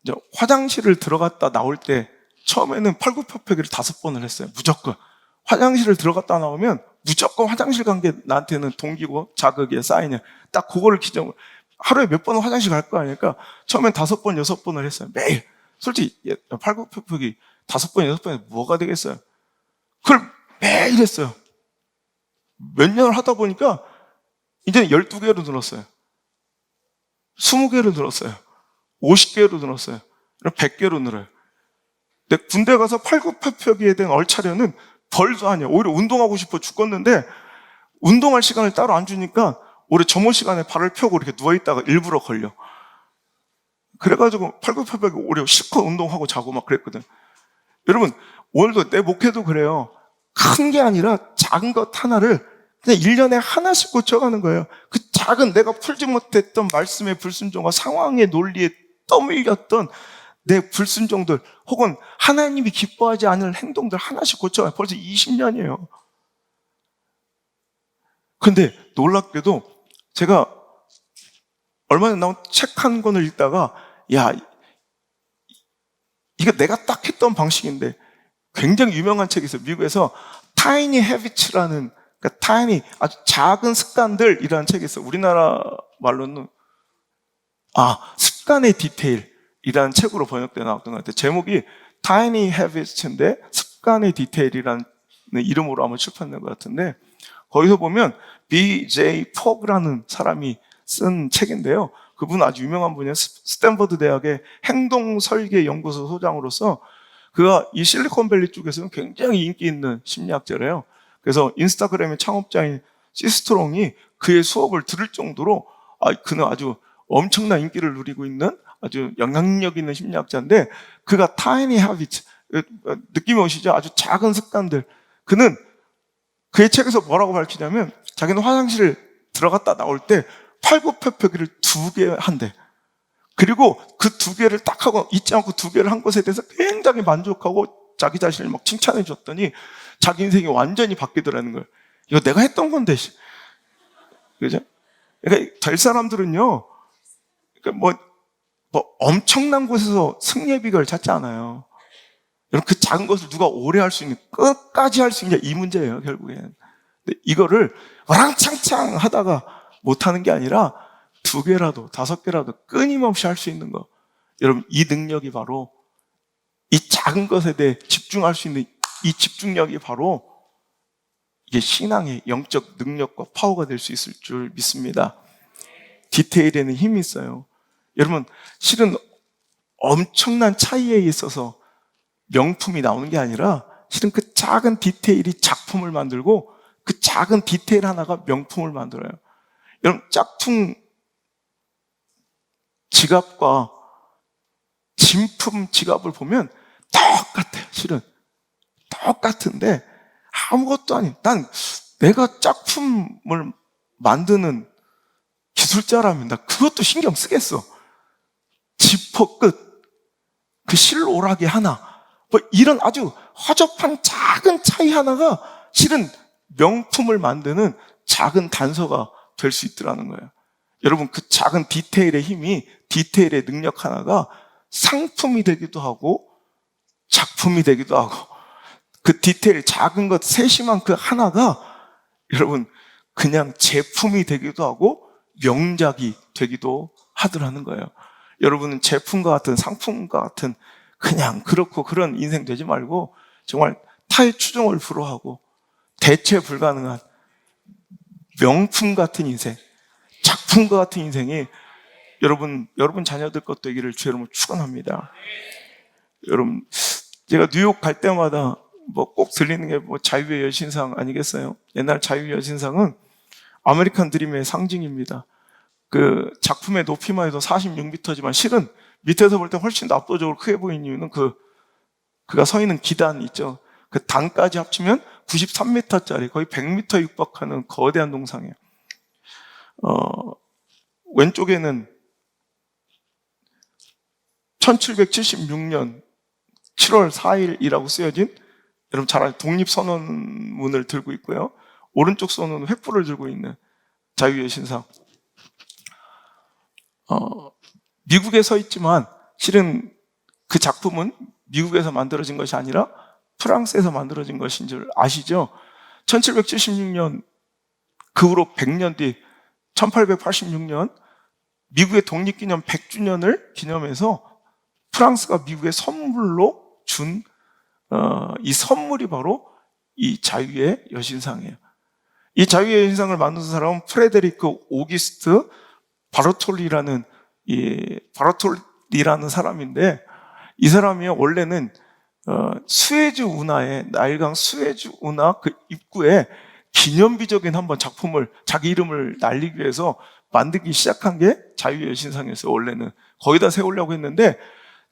[SPEAKER 1] 이제 화장실을 들어갔다 나올 때 처음에는 팔굽혀펴기를 5번을 했어요. 무조건 화장실을 들어갔다 나오면 무조건 화장실 간 게 나한테는 동기고 자극이에요. 사인이에요. 딱 그거를 기점으로 하루에 몇 번은 화장실 갈 거 아니니까 처음엔 5번, 6번을 했어요. 매일. 솔직히 팔굽혀펴기 5번, 6번에 뭐가 되겠어요? 그걸 매일 했어요. 몇 년을 하다 보니까 이제는 12개로 늘었어요. 20개로 늘었어요. 50개로 늘었어요. 100개로 늘어요. 근데 군대 가서 팔굽혀펴기에 대한 얼차려는 벌도 아니에요. 오히려 운동하고 싶어 죽겠는데 운동할 시간을 따로 안 주니까 오히려 점호 시간에 발을 펴고 이렇게 누워있다가 일부러 걸려. 그래가지고 팔굽혀펴기 오히려 실컷 운동하고 자고 막 그랬거든. 여러분, 오늘도 내 목회도 그래요. 큰 게 아니라 작은 것 하나를 그냥 1년에 하나씩 고쳐가는 거예요. 그 작은 내가 풀지 못했던 말씀의 불순종과 상황의 논리에 떠밀렸던 내 불순종들 혹은 하나님이 기뻐하지 않을 행동들 하나씩 고쳐가요. 벌써 20년이에요. 근데 놀랍게도 제가 얼마 전에 나온 책 한 권을 읽다가 야, 이거 내가 딱 했던 방식인데 굉장히 유명한 책이 있어요. 미국에서 Tiny Habits라는, 그러니까 tiny, 아주 작은 습관들이라는 책이 있어요. 우리나라 말로는 습관의 디테일이라는 책으로 번역되어 나왔던 것 같아요. 제목이 Tiny Habits인데 습관의 디테일이라는 이름으로 아마 출판된 것 같은데, 거기서 보면 B.J. 포그라는 사람이 쓴 책인데요. 그분 아주 유명한 분이에요. 스탠퍼드 대학의 행동설계연구소 소장으로서 그가 이 실리콘밸리 쪽에서는 굉장히 인기 있는 심리학자래요. 그래서 인스타그램의 창업자인 시스트롱이 그의 수업을 들을 정도로 그는 아주 엄청난 인기를 누리고 있는 아주 영향력 있는 심리학자인데, 그가 Tiny Habits, 느낌이 오시죠? 아주 작은 습관들. 그는 그의 책에서 뭐라고 밝히냐면 자기는 화장실 들어갔다 나올 때 팔굽혀펴기를 2개 한대. 그리고 그 2개를 딱 하고 잊지 않고 2개를 한 것에 대해서 굉장히 만족하고 자기 자신을 막 칭찬해 줬더니 자기 인생이 완전히 바뀌더라는 거예요. 이거 내가 했던 건데. 그죠? 그러니까 될 사람들은요, 그러니까 뭐 엄청난 곳에서 승리의 비결을 찾지 않아요. 여러분, 그 작은 것을 누가 오래 할 수 있는, 끝까지 할 수 있냐, 이 문제예요, 결국엔. 근데 이거를 와랑창창 하다가 못하는 게 아니라 2개라도 5개라도 끊임없이 할 수 있는 거. 여러분, 이 능력이 바로, 이 작은 것에 대해 집중할 수 있는 이 집중력이 바로 이게 신앙의 영적 능력과 파워가 될 수 있을 줄 믿습니다. 디테일에는 힘이 있어요. 여러분, 실은 엄청난 차이에 있어서 명품이 나오는 게 아니라 실은 그 작은 디테일이 작품을 만들고 그 작은 디테일 하나가 명품을 만들어요. 여러분, 짝퉁 지갑과 진품 지갑을 보면 똑같아요. 실은 똑같은데 아무것도 아닌, 난 내가 짝품을 만드는 기술자라면 나 그것도 신경 쓰겠어. 지퍼 끝, 그 실오라기 하나, 뭐 이런 아주 허접한 작은 차이 하나가 실은 명품을 만드는 작은 단서가 될 수 있더라는 거예요. 여러분, 그 작은 디테일의 힘이, 디테일의 능력 하나가 상품이 되기도 하고 작품이 되기도 하고, 그 디테일, 작은 것 세심한 그 하나가 여러분 그냥 제품이 되기도 하고 명작이 되기도 하더라는 거예요. 여러분은 제품과 같은, 상품과 같은 그냥 그렇고 그런 인생 되지 말고 정말 타의 추종을 불허하고 대체 불가능한 명품 같은 인생, 작품과 같은 인생이 여러분 자녀들 것 되기를 주의 이름으로 축원합니다. 여러분, 제가 뉴욕 갈 때마다 뭐 꼭 들리는 게 뭐 자유의 여신상 아니겠어요? 옛날 자유의 여신상은 아메리칸 드림의 상징입니다. 그 작품의 높이만 해도 46m지만 실은 밑에서 볼 때 훨씬 더 압도적으로 크게 보이는 이유는 그가 서 있는 기단 있죠. 그 단까지 합치면 93m짜리 거의 100m 육박하는 거대한 동상이에요. 왼쪽에는 1776년 7월 4일이라고 쓰여진, 여러분 잘 아는 독립선언문을 들고 있고요. 오른쪽 손은 횃불을 들고 있는 자유의 신상. 미국에 서 있지만 실은 그 작품은 미국에서 만들어진 것이 아니라 프랑스에서 만들어진 것인 줄 아시죠? 1776년 그 후로 100년 뒤 1886년 미국의 독립기념 100주년을 기념해서 프랑스가 미국에 선물로 준 이 선물이 바로 이 자유의 여신상이에요. 이 자유의 여신상을 만든 사람은 프레데리크 오기스트 바르톨리라는 사람인데, 이 사람이 원래는 수에즈 운하의 나일강 수에즈 운하 그 입구에 기념비적인 한번 작품을 자기 이름을 날리기 위해서 만들기 시작한 게 자유의 여신상이었어요. 원래는 거기다 세우려고 했는데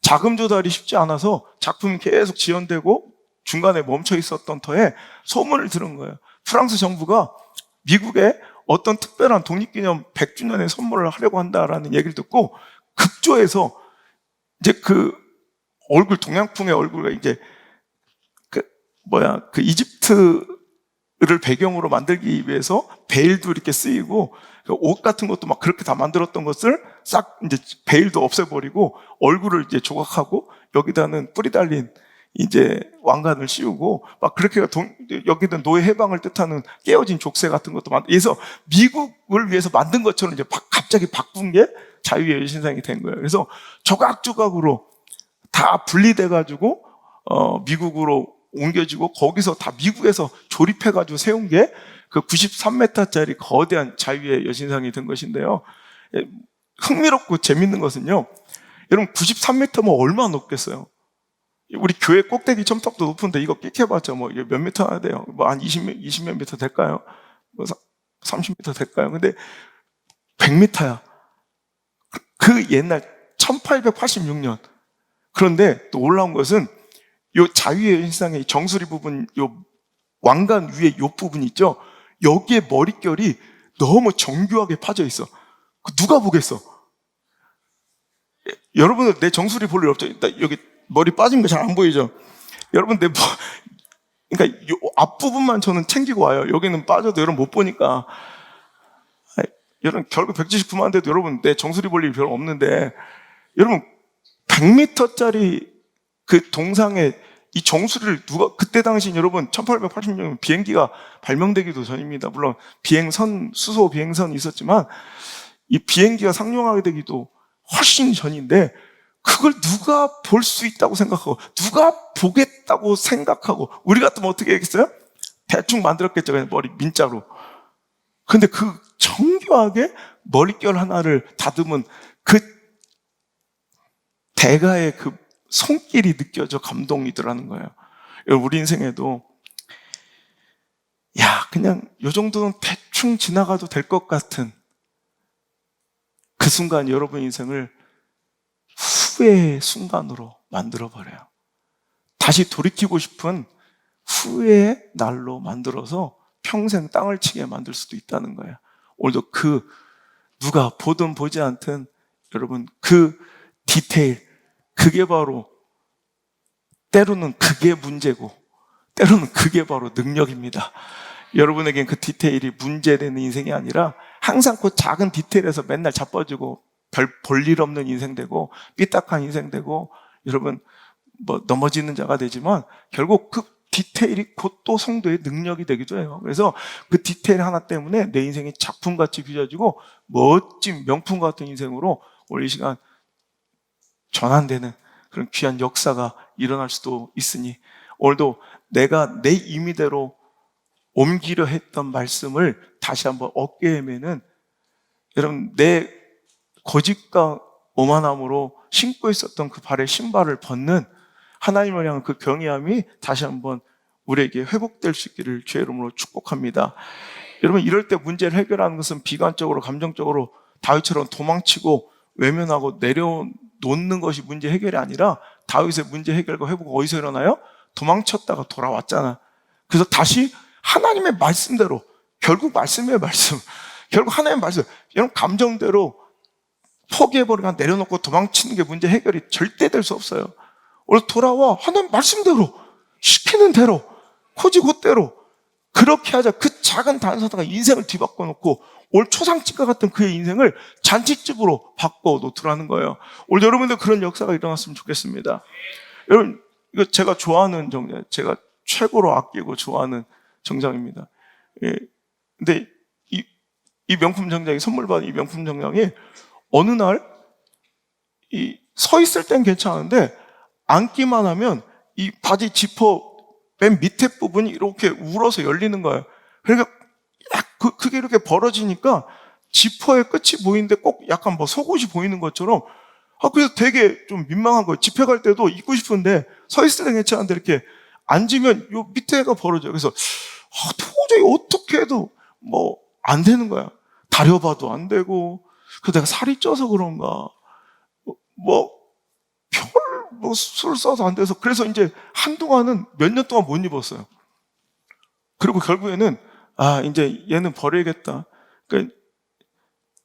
[SPEAKER 1] 자금 조달이 쉽지 않아서 작품이 계속 지연되고 중간에 멈춰 있었던 터에 소문을 들은 거예요. 프랑스 정부가 미국에 어떤 특별한 독립기념 100주년에 선물을 하려고 한다라는 얘기를 듣고 급조해서 이제 그 얼굴, 동양풍의 얼굴에 이제 그 이집트를 배경으로 만들기 위해서 베일도 이렇게 쓰이고 옷 같은 것도 막 그렇게 다 만들었던 것을 싹 이제 베일도 없애버리고 얼굴을 이제 조각하고 여기다는 뿔이 달린 이제 왕관을 씌우고 막 그렇게 여기는 노예 해방을 뜻하는 깨어진 족쇄 같은 것도 그래서 미국을 위해서 만든 것처럼 이제 갑자기 바꾼 게 자유의 여신상이 된 거예요. 그래서 조각조각으로 다 분리돼가지고 미국으로 옮겨지고 거기서 다 미국에서 조립해가지고 세운 게 그 93m짜리 거대한 자유의 여신상이 된 것인데요. 흥미롭고 재밌는 것은요, 여러분 93m면 얼마나 높겠어요? 우리 교회 꼭대기 첨탑도 높은데 이거 끽해봤자 뭐 이게 몇 미터나 돼요? 뭐 한 20몇 미터 될까요? 뭐 30미터 될까요? 근데 100m야. 그 옛날 1886년. 그런데 또 놀라운 것은 요 자유의 여신상의 정수리 부분, 요 왕관 위에 요 부분 있죠? 여기에 머릿결이 너무 정교하게 파져 있어. 누가 보겠어? 여러분들 내 정수리 볼 일 없죠? 여기 머리 빠진 거 잘 안 보이죠? 여러분 그러니까 요 앞부분만 저는 챙기고 와요. 여기는 빠져도 여러분 못 보니까. 여러분 결국 179만 돼도 여러분 내 정수리 볼 일이 별로 없는데, 여러분 100m짜리 그 동상에 이 정수리를 그때 당시 여러분 1886년 비행기가 발명되기도 전입니다. 물론 수소 비행선이 있었지만 이 비행기가 상용하게 되기도 훨씬 전인데, 그걸 누가 볼 수 있다고 생각하고 누가 보겠다고 생각하고 우리 같으면 어떻게 했겠어요? 대충 만들었겠죠. 그냥 머리 민자로. 근데 그 정교하게 머릿결 하나를 다듬은 그 대가의 그 손길이 느껴져 감동이더라는 거예요. 우리 인생에도 그냥 요 정도는 대충 지나가도 될 것 같은 그 순간 여러분 인생을 후회의 순간으로 만들어버려요. 다시 돌이키고 싶은 후회의 날로 만들어서 평생 땅을 치게 만들 수도 있다는 거예요. 오늘도 누가 보든 보지 않든 여러분 그 디테일, 그게 바로 때로는 그게 문제고 때로는 그게 바로 능력입니다. 여러분에겐 그 디테일이 문제되는 인생이 아니라 항상 그 작은 디테일에서 맨날 자빠지고 별 볼 일 없는 인생 되고 삐딱한 인생 되고 여러분 뭐 넘어지는 자가 되지만 결국 그 디테일이 곧 또 성도의 능력이 되기도 해요. 그래서 그 디테일 하나 때문에 내 인생이 작품같이 빚어지고 멋진 명품 같은 인생으로 오늘 이 시간 전환되는 그런 귀한 역사가 일어날 수도 있으니, 오늘도 내가 내 임의대로 옮기려 했던 말씀을 다시 한번 어깨에 매는, 여러분 내 고집과 오만함으로 신고 있었던 그 발의 신발을 벗는 하나님을 향한 그 경외함이 다시 한번 우리에게 회복될 수 있기를 주의 이름으로 축복합니다. 여러분 이럴 때 문제를 해결하는 것은 비관적으로 감정적으로 다윗처럼 도망치고 외면하고 내려놓는 것이 문제 해결이 아니라, 다윗의 문제 해결과 회복은 어디서 일어나요? 도망쳤다가 돌아왔잖아. 그래서 다시 하나님의 말씀대로, 결국 말씀이에요. 말씀. 결국 하나님의 말씀. 여러분 감정대로 포기해버리고 내려놓고 도망치는 게 문제 해결이 절대 될 수 없어요. 오늘 돌아와 하나님 말씀대로, 시키는 대로, 코지곧대로 그렇게 하자. 그 작은 단서다가 인생을 뒤바꿔 놓고 오늘 초상집과 같은 그의 인생을 잔치집으로 바꿔 놓더라는 거예요. 오늘 여러분들 그런 역사가 일어났으면 좋겠습니다. 여러분 이거 제가 좋아하는 정장, 제가 최고로 아끼고 좋아하는 정장입니다. 예. 근데 이 명품 정장이, 선물 받은 이 명품 정장이 어느 날 서 있을 땐 괜찮은데 앉기만 하면 이 바지 지퍼 맨 밑에 부분이 이렇게 울어서 열리는 거예요. 그러니까 그게 이렇게 벌어지니까 지퍼의 끝이 보이는데 꼭 약간 뭐 속옷이 보이는 것처럼, 그래서 되게 좀 민망한 거예요. 집회 갈 때도 입고 싶은데 서 있을 땐 괜찮은데 이렇게 앉으면 요 밑에가 벌어져요. 그래서 도저히 어떻게 해도 뭐 안 되는 거야. 다려봐도 안 되고, 그 내가 살이 쪄서 그런가, 술 써서 안 돼서, 그래서 이제 한동안은 몇 년 동안 못 입었어요. 그리고 결국에는 이제 얘는 버려야겠다. 그러니까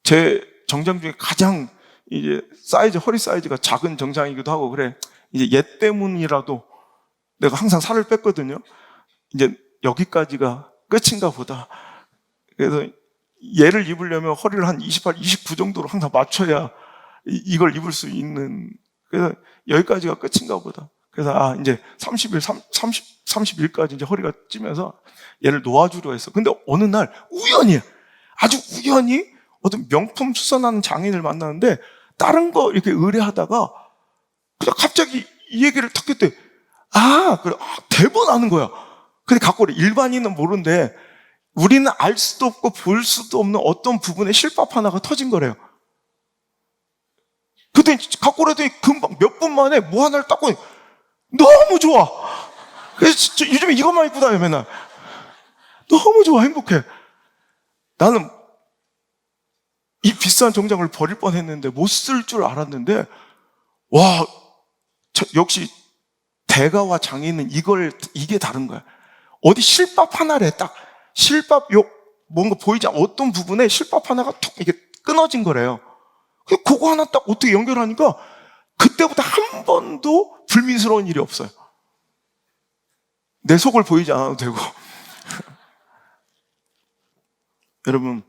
[SPEAKER 1] 제 정장 중에 가장 이제 허리 사이즈가 작은 정장이기도 하고, 그래 이제 얘 때문이라도 내가 항상 살을 뺐거든요. 이제 여기까지가 끝인가 보다. 그래서 얘를 입으려면 허리를 한 28, 29 정도로 항상 맞춰야 이걸 입을 수 있는, 그래서 여기까지가 끝인가 보다. 그래서 이제 30일까지 이제 허리가 찌면서 얘를 놓아주려 했어. 근데 어느 날 우연히, 아주 우연히 어떤 명품 수선하는 장인을 만나는데 다른 거 이렇게 의뢰하다가 그냥 갑자기 이 얘기를 탁 했대. 그래. 대번 아는 거야. 근데 갖고 그래. 일반인은 모르는데 우리는 알 수도 없고 볼 수도 없는 어떤 부분에 실밥 하나가 터진 거래요. 그때 갖고 그랬더니 금방 몇 분 만에 뭐 하나를 닦고 너무 좋아. 그래서 요즘에 이것만 입고 다녀 맨날. 너무 좋아. 행복해. 나는 이 비싼 정장을 버릴 뻔했는데 못 쓸 줄 알았는데 와, 역시 대가와 장인은 이게 다른 거야. 어디 실밥 하나래 딱 실밥 뭔가 보이지 않는 어떤 부분에 실밥 하나가 툭 이게 끊어진 거래요. 그거 하나 딱 어떻게 연결하니까 그때부터 한 번도 불미스러운 일이 없어요. 내 속을 보이지 않아도 되고. 여러분,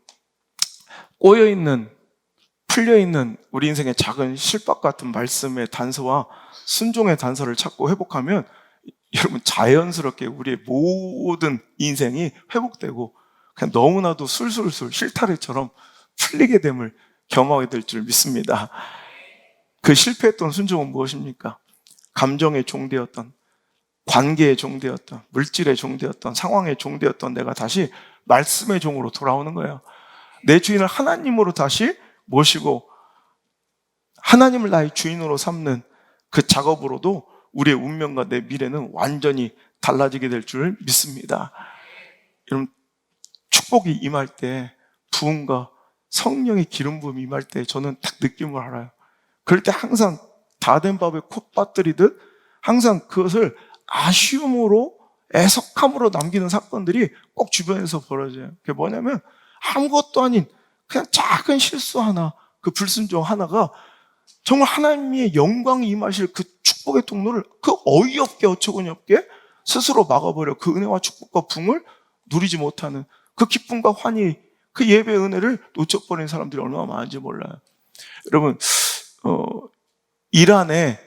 [SPEAKER 1] 꼬여있는, 풀려있는 우리 인생의 작은 실밥 같은 말씀의 단서와 순종의 단서를 찾고 회복하면 여러분 자연스럽게 우리의 모든 인생이 회복되고 그냥 너무나도 술술술 실타래처럼 풀리게 됨을 경험하게 될 줄 믿습니다. 그 실패했던 순종은 무엇입니까? 감정의 종되었던, 관계의 종되었던, 물질의 종되었던, 상황의 종되었던 내가 다시 말씀의 종으로 돌아오는 거예요. 내 주인을 하나님으로 다시 모시고 하나님을 나의 주인으로 삼는 그 작업으로도 우리의 운명과 내 미래는 완전히 달라지게 될 줄 믿습니다. 여러분, 축복이 임할 때, 부흥과 성령의 기름 부음이 임할 때 저는 딱 느낌을 알아요. 그럴 때 항상 다 된 밥에 콧 빠뜨리듯 항상 그것을 아쉬움으로 애석함으로 남기는 사건들이 꼭 주변에서 벌어져요. 그게 뭐냐면 아무것도 아닌 그냥 작은 실수 하나, 그 불순종 하나가 정말 하나님의 영광이 임하실 그 축복의 통로를 그 어이없게 어처구니 없게 스스로 막아버려 그 은혜와 축복과 붕을 누리지 못하는 그 기쁨과 환희, 그 예배의 은혜를 놓쳐버린 사람들이 얼마나 많은지 몰라요. 여러분, 이란에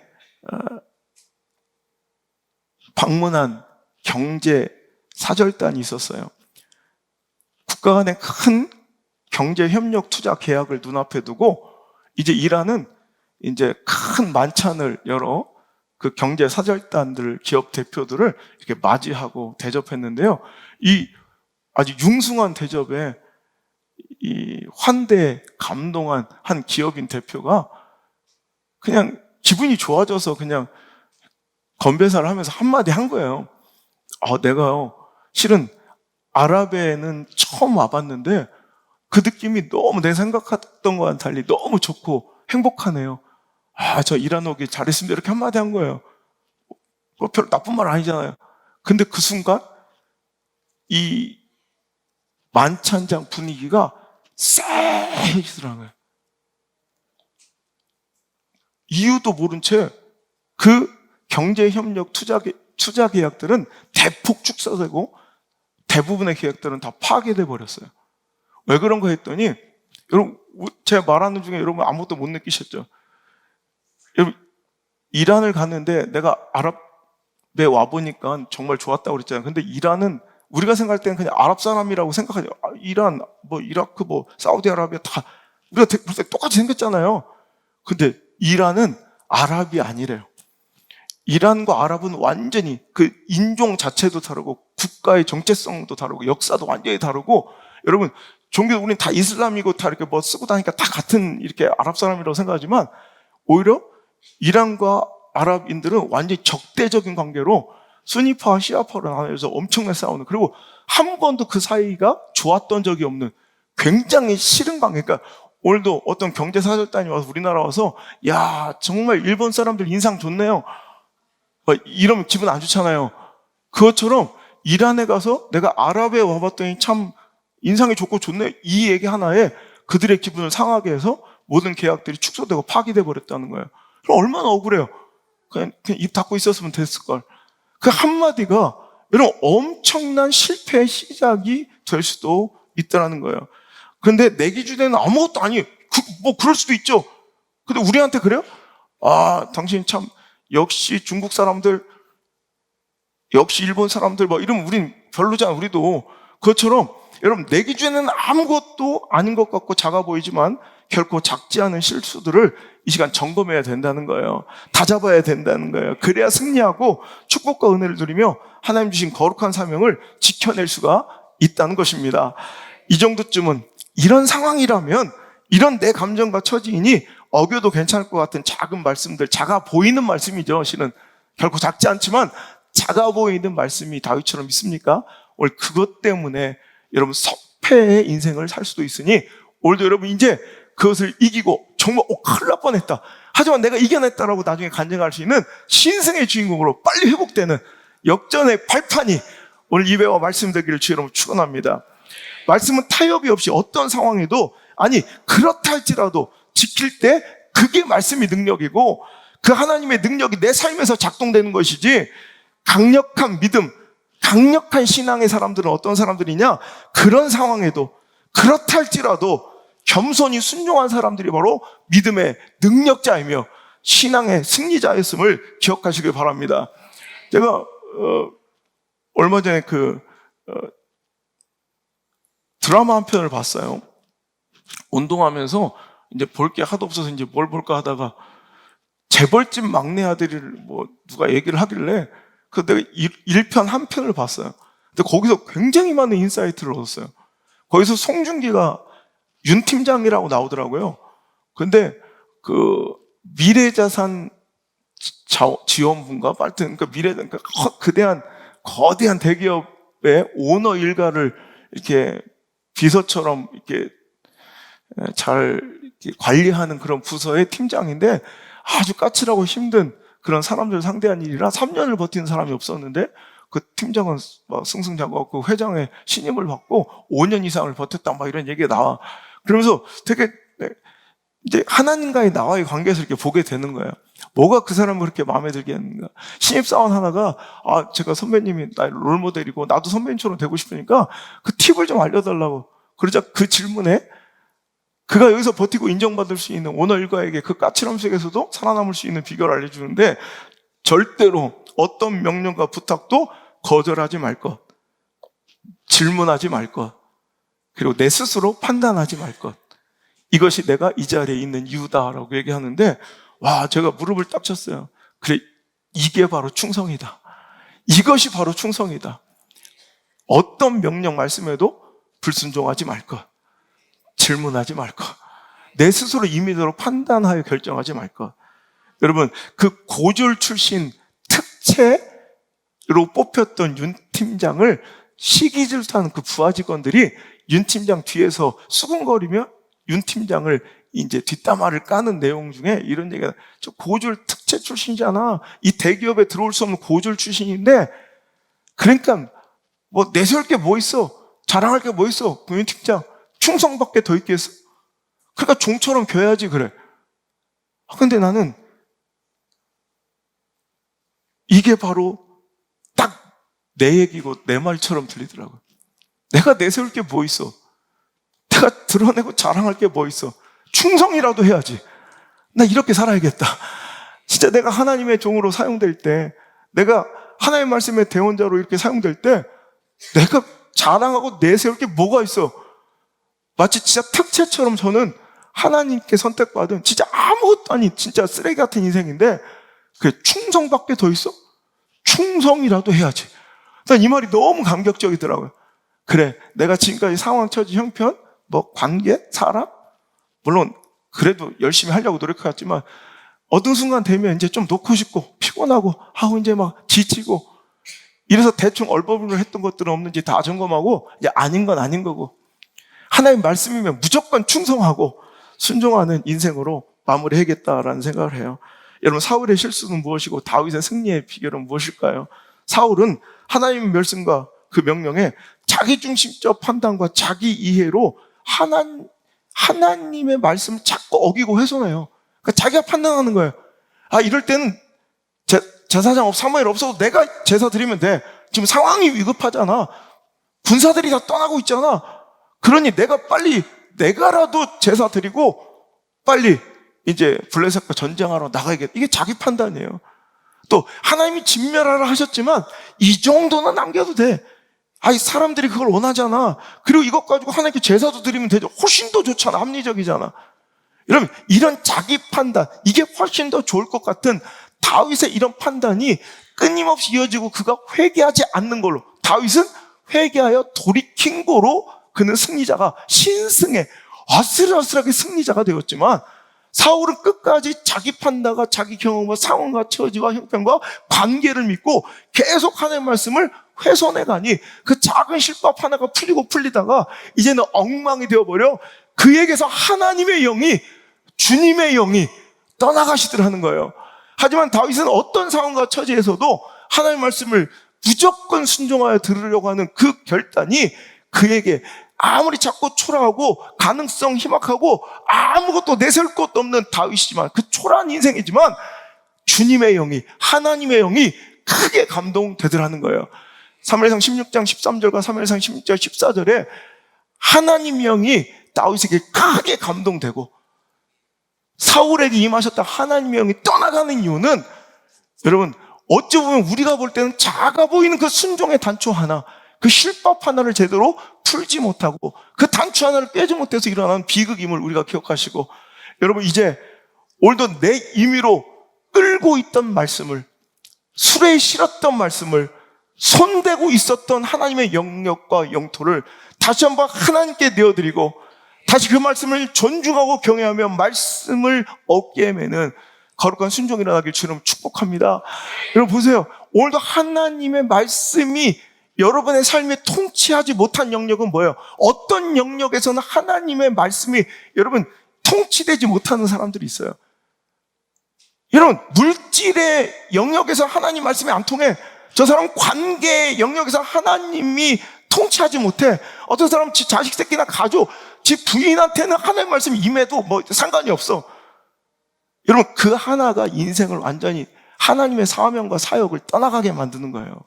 [SPEAKER 1] 방문한 경제 사절단이 있었어요. 국가 간의 큰 경제 협력 투자 계약을 눈앞에 두고 이제 이란은 이제 큰 만찬을 열어 그 경제 사절단들, 기업 대표들을 이렇게 맞이하고 대접했는데요. 이 아주 융숭한 대접에 이 환대에 감동한 한 기업인 대표가 그냥 기분이 좋아져서 그냥 건배사를 하면서 한마디 한 거예요. 내가요, 실은 아랍에는 처음 와봤는데 그 느낌이 너무 내 생각했던 거와는 달리 너무 좋고 행복하네요. 저 이란 오기 잘했습니다. 이렇게 한마디 한 거예요. 별로 나쁜 말 아니잖아요. 근데 그 순간 이 만찬장 분위기가 쎄해지더라는 거예요. 이유도 모른 채 그 경제협력 투자 계약들은 대폭 축소되고 대부분의 계약들은 다 파괴돼 버렸어요. 왜 그런가 했더니 여러분, 제가 말하는 중에 여러분 아무것도 못 느끼셨죠? 여러분, 이란을 갔는데 내가 아랍에 와보니까 정말 좋았다고 그랬잖아요. 근데 이란은 우리가 생각할 때는 그냥 아랍 사람이라고 생각하죠. 이란, 이라크, 사우디아라비아 다 우리가 똑같이 생겼잖아요. 근데 이란은 아랍이 아니래요. 이란과 아랍은 완전히 그 인종 자체도 다르고 국가의 정체성도 다르고 역사도 완전히 다르고 여러분 종교 우리는 다 이슬람이고 다 이렇게 쓰고 다니까 다 같은 이렇게 아랍 사람이라고 생각하지만 오히려 이란과 아랍인들은 완전히 적대적인 관계로 수니파와 시아파로 나눠서 엄청나게 싸우는 그리고 한 번도 그 사이가 좋았던 적이 없는 굉장히 싫은 관계. 그러니까 오늘도 어떤 경제사절단이 와서 우리나라 와서 야 정말 일본 사람들 인상 좋네요. 이러면 기분 안 좋잖아요. 그것처럼 이란에 가서 내가 아랍에 와봤더니 참 인상이 좋고 좋네 이 얘기 하나에 그들의 기분을 상하게 해서 모든 계약들이 축소되고 파기돼 버렸다는 거예요. 그럼 얼마나 억울해요. 그냥 입 닫고 있었으면 됐을걸. 그 한마디가 여러분 엄청난 실패의 시작이 될 수도 있다는 거예요. 그런데 내 기준에는 아무것도 아니에요. 그럴 수도 있죠. 근데 우리한테 그래요? 당신 참 역시 중국 사람들, 역시 일본 사람들, 뭐 이러면 우린 별로잖아, 우리도. 그것처럼 여러분, 내 기준에는 아무것도 아닌 것 같고 작아 보이지만 결코 작지 않은 실수들을 이 시간 점검해야 된다는 거예요. 다잡아야 된다는 거예요. 그래야 승리하고 축복과 은혜를 누리며 하나님 주신 거룩한 사명을 지켜낼 수가 있다는 것입니다. 이 정도쯤은 이런 상황이라면, 이런 내 감정과 처지이니 어겨도 괜찮을 것 같은 작은 말씀들, 작아 보이는 말씀이죠. 실은 결코 작지 않지만 작아 보이는 말씀이 다윗처럼 있습니까? 오늘 그것 때문에 여러분 석패의 인생을 살 수도 있으니 오늘도 여러분 이제 그것을 이기고 정말 큰일 날 뻔했다, 하지만 내가 이겨냈다라고 나중에 간증할 수 있는 신승의 주인공으로 빨리 회복되는 역전의 발판이 오늘 예배와 말씀 되기를 주 여러분 축원합니다. 말씀은 타협이 없이 어떤 상황에도, 아니 그렇다 할지라도 지킬 때 그게 말씀이 능력이고 그 하나님의 능력이 내 삶에서 작동되는 것이지, 강력한 믿음, 강력한 신앙의 사람들은 어떤 사람들이냐, 그런 상황에도 그렇다 할지라도 겸손히 순종한 사람들이 바로 믿음의 능력자이며 신앙의 승리자였음을 기억하시길 바랍니다. 제가 얼마 전에 드라마 한 편을 봤어요. 운동하면서 이제 볼 게 하도 없어서 이제 뭘 볼까 하다가 재벌집 막내 아들을 뭐 누가 얘기를 하길래 내가 1편 한 편을 봤어요. 근데 거기서 굉장히 많은 인사이트를 얻었어요. 거기서 송중기가 윤 팀장이라고 나오더라고요. 근데 미래자산 지원부인가? 하여튼 그러니까 거대한 대기업의 오너 일가를 이렇게 비서처럼 이렇게 잘 이렇게 관리하는 그런 부서의 팀장인데, 아주 까칠하고 힘든 그런 사람들 상대한 일이라 3년을 버티는 사람이 없었는데 그 팀장은 막 승승장구하고 회장의 신임을 받고 5년 이상을 버텼다, 막 이런 얘기가 나와. 그러면서 되게 이제 하나님과의 나와의 관계에서 이렇게 보게 되는 거예요. 뭐가 그 사람을 그렇게 마음에 들게 했는가? 신입사원 하나가 제가 선배님이 나의 롤모델이고 나도 선배님처럼 되고 싶으니까 그 팁을 좀 알려달라고. 그러자 그 질문에 그가 여기서 버티고 인정받을 수 있는 오너 일가에게 그 까칠함 속에서도 살아남을 수 있는 비결을 알려주는데, 절대로 어떤 명령과 부탁도 거절하지 말 것, 질문하지 말 것, 그리고 내 스스로 판단하지 말 것. 이것이 내가 이 자리에 있는 이유다라고 얘기하는데, 와, 제가 무릎을 딱 쳤어요. 그래, 이게 바로 충성이다. 이것이 바로 충성이다. 어떤 명령 말씀에도 불순종하지 말 것, 질문하지 말 것, 내 스스로 임의대로 판단하여 결정하지 말 것. 여러분, 그 고졸 출신 특채로 뽑혔던 윤 팀장을 시기 질투하는 그 부하 직원들이 윤 팀장 뒤에서 수군거리며 윤 팀장을 이제 뒷담화를 까는 내용 중에 이런 얘기가, 저 고졸 특채 출신이잖아. 이 대기업에 들어올 수 없는 고졸 출신인데, 그러니까 뭐 내세울 게 뭐 있어? 자랑할 게 뭐 있어? 윤 팀장 충성밖에 더 있겠어? 그러니까 종처럼 겨야지 그래. 근데 나는 이게 바로 딱 내 얘기고 내 말처럼 들리더라고요. 내가 내세울 게 뭐 있어? 내가 드러내고 자랑할 게 뭐 있어? 충성이라도 해야지. 나 이렇게 살아야겠다. 진짜 내가 하나님의 종으로 사용될 때, 내가 하나님의 말씀의 대원자로 이렇게 사용될 때 내가 자랑하고 내세울 게 뭐가 있어? 마치 진짜 특채처럼 저는 하나님께 선택받은 진짜 아무것도 아닌 진짜 쓰레기 같은 인생인데, 그게 충성밖에 더 있어? 충성이라도 해야지. 난 이 말이 너무 감격적이더라고요. 그래, 내가 지금까지 상황, 처지, 형편, 뭐 관계, 사람, 물론 그래도 열심히 하려고 노력했지만 어떤 순간 되면 이제 좀 놓고 싶고 피곤하고 이제 막 지치고, 이래서 대충 얼버무려 했던 것들은 없는지 다 점검하고 이제 아닌 건 아닌 거고, 하나님 말씀이면 무조건 충성하고 순종하는 인생으로 마무리해야겠다라는 생각을 해요. 여러분, 사울의 실수는 무엇이고 다윗의 승리의 비결은 무엇일까요? 사울은 하나님의 말씀과 그 명령에 자기중심적 판단과 자기 이해로 하나님의 말씀을 자꾸 어기고 훼손해요. 그러니까 자기가 판단하는 거예요. 이럴 때는 제사장 사무엘 없어도 내가 제사 드리면 돼. 지금 상황이 위급하잖아. 군사들이 다 떠나고 있잖아. 그러니 내가라도 제사 드리고 빨리 이제 블레셋과 전쟁하러 나가야겠다. 이게 자기 판단이에요. 또 하나님이 진멸하라 하셨지만 이 정도는 남겨도 돼. 아이, 사람들이 그걸 원하잖아. 그리고 이것 가지고 하나님께 제사도 드리면 되죠. 훨씬 더 좋잖아. 합리적이잖아. 여러분, 이런 자기 판단, 이게 훨씬 더 좋을 것 같은 다윗의 이런 판단이 끊임없이 이어지고 그가 회개하지 않는 걸로, 다윗은 회개하여 돌이킨 거로 그는 승리자가, 신승에 아슬아슬하게 승리자가 되었지만, 사울은 끝까지 자기 판단과 자기 경험과 상황과 처지와 형편과 관계를 믿고 계속 하나님의 말씀을 훼손해 가니 그 작은 실밥 하나가 풀리다가 이제는 엉망이 되어버려 그에게서 하나님의 영이, 주님의 영이 떠나가시더라는 거예요. 하지만 다윗은 어떤 상황과 처지에서도 하나님의 말씀을 무조건 순종하여 들으려고 하는 그 결단이 그에게 아무리 자꾸 초라하고 가능성 희박하고 아무것도 내세울 것도 없는 다윗이지만, 그 초라한 인생이지만 주님의 영이, 하나님의 영이 크게 감동되더라는 거예요. 사무엘상 16장 13절과 사무엘상 16장 14절에 하나님 영이 다윗에게 크게 감동되고 사울에게 임하셨다 하나님의 영이 떠나가는 이유는, 여러분, 어찌 보면 우리가 볼 때는 작아 보이는 그 순종의 단초 하나, 그 실밥 하나를 제대로 풀지 못하고 그 단추 하나를 빼지 못해서 일어나는 비극임을 우리가 기억하시고, 여러분, 이제 오늘도 내 임의로 끌고 있던 말씀을, 수레에 실었던 말씀을, 손대고 있었던 하나님의 영역과 영토를 다시 한번 하나님께 내어드리고 다시 그 말씀을 존중하고 경외하며 말씀을 어깨에 매는 거룩한 순종이 일어나길 주님 축복합니다. 여러분 보세요. 오늘도 하나님의 말씀이 여러분의 삶에 통치하지 못한 영역은 뭐예요? 어떤 영역에서는 하나님의 말씀이 여러분 통치되지 못하는 사람들이 있어요. 여러분, 물질의 영역에서 하나님 말씀이 안 통해. 저 사람 관계의 영역에서 하나님이 통치하지 못해. 어떤 사람은 지 자식 새끼나 가족, 지 부인한테는 하나님 말씀이 임해도 뭐 상관이 없어. 여러분, 그 하나가 인생을 완전히 하나님의 사명과 사역을 떠나가게 만드는 거예요.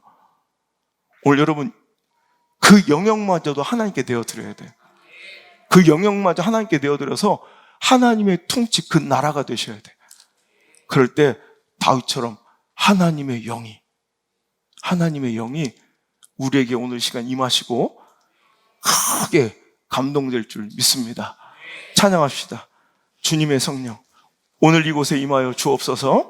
[SPEAKER 1] 오늘 여러분, 그 영역마저도 하나님께 내어드려야 돼. 그 영역마저 하나님께 내어드려서 하나님의 통치, 그 나라가 되셔야 돼. 그럴 때 다윗처럼 하나님의 영이 우리에게 오늘 시간 임하시고 크게 감동될 줄 믿습니다. 찬양합시다. 주님의 성령, 오늘 이곳에 임하여 주옵소서.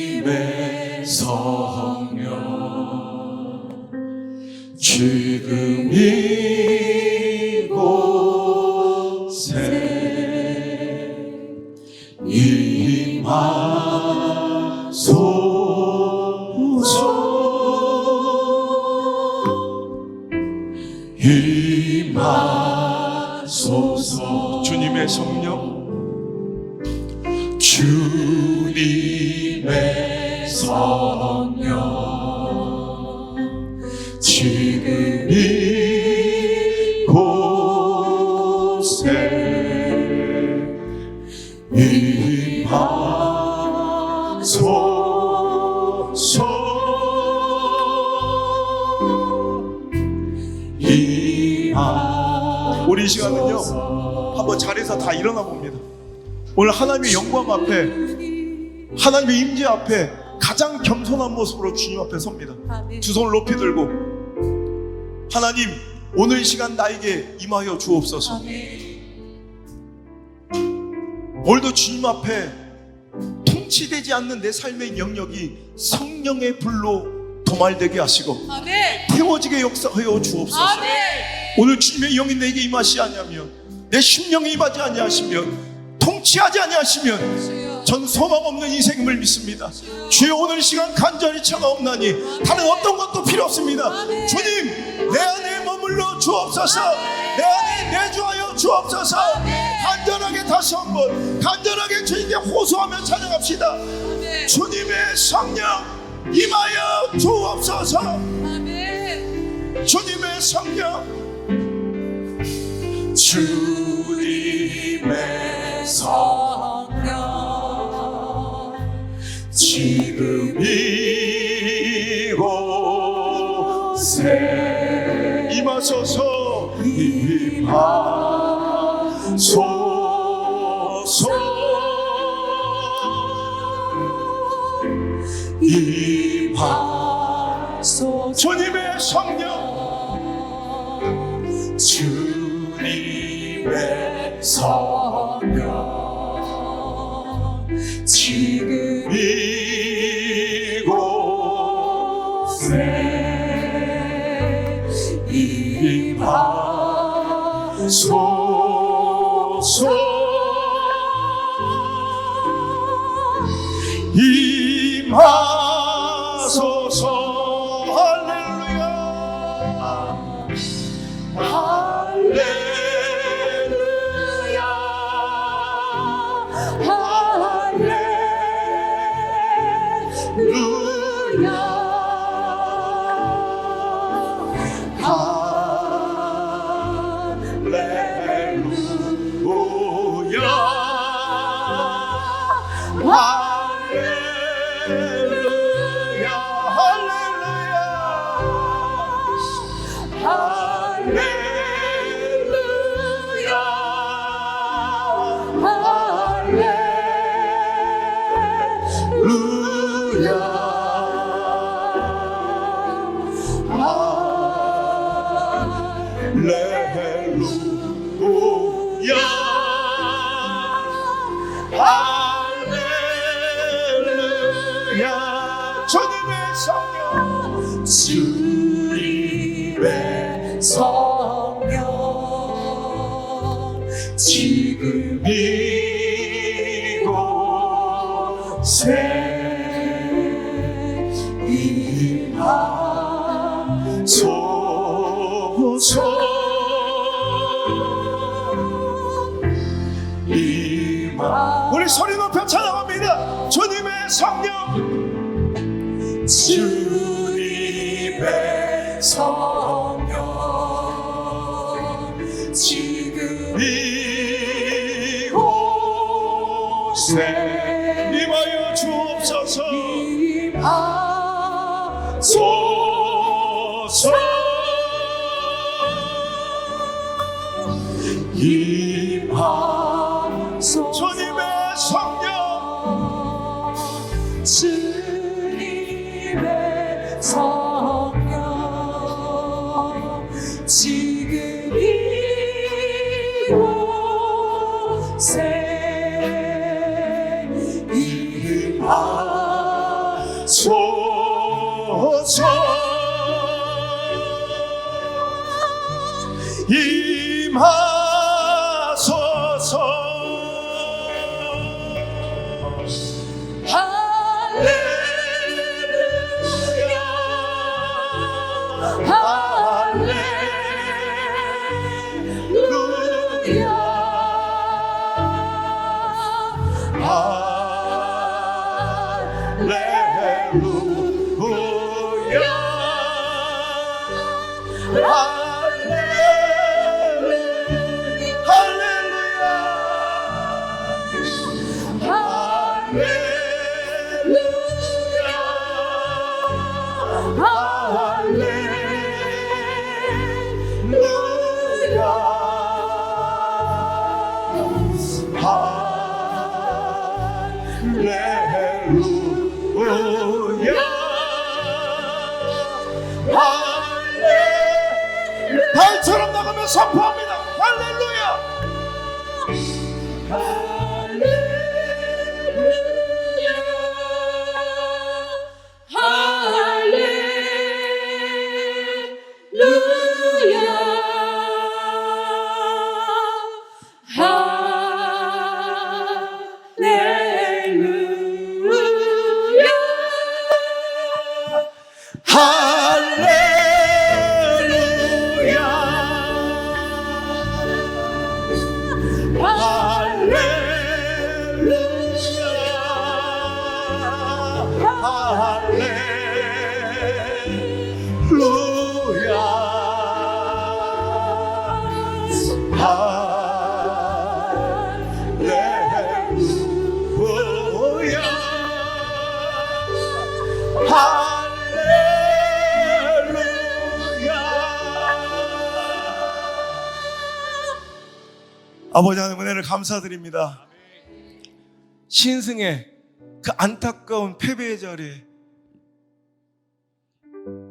[SPEAKER 2] 주님의 성령, 지금 이곳에 임하소서.
[SPEAKER 1] 주님의 성령,
[SPEAKER 2] 주님의 성령, 지금 이곳에 임하소서.
[SPEAKER 1] 우리 시간은요, 한번 자리에서 다 일어나 봅니다. 오늘 하나님의 영광 앞에, 하나님의 임재 앞에 가장 겸손한 모습으로 주님 앞에 섭니다. 두 손을 높이 들고, 하나님, 오늘 이 시간 나에게 임하여 주옵소서. 오늘도 주님 앞에 통치되지 않는 내 삶의 영역이 성령의 불로 도말되게 하시고 태워지게 역사하여 주옵소서. 오늘 주님의 영이 내게 임하시 아니하면, 내 심령이 임하지 아니하시면, 통치하지 아니하시면 전 소망 없는 인생임을 믿습니다. 주여, 오늘 이 시간 간절히 청하옵나니 다른 어떤 것도 필요 없습니다. 주님, 내 안에 머물러 주옵소서. 내 안에 내주하여 주옵소서. 간절하게 다시 한번 간절하게 주님께 호소하며 찬양합시다. 주님의 성령 임하여 주옵소서. 주님의 성령,
[SPEAKER 2] 주님의 성령, 지금 이곳에
[SPEAKER 1] 임하소서
[SPEAKER 2] 임하소서 임하소서
[SPEAKER 1] 주님의 성령
[SPEAKER 2] 주님의 성령 지금 이곳에 임하소서
[SPEAKER 1] 임하소서 할렐루야 할렐루야 주님의 성령
[SPEAKER 2] 주님의 성령 지금 이곳에 임하소서
[SPEAKER 1] 우리 소리 높여 찬양합니다. 주님의 성령
[SPEAKER 2] 주님의 성령 지금 이곳에
[SPEAKER 1] 임하여 주옵소서
[SPEAKER 2] 임하소서 임하소서
[SPEAKER 1] 주님의 성령
[SPEAKER 2] 주님의 성령 지금 이곳에 임하소서
[SPEAKER 1] 임하소서 달처럼 나가며 선포합니다. 할렐루야. 아버지 하나님 은혜를 감사드립니다. 신승의 그 안타까운 패배의 자리에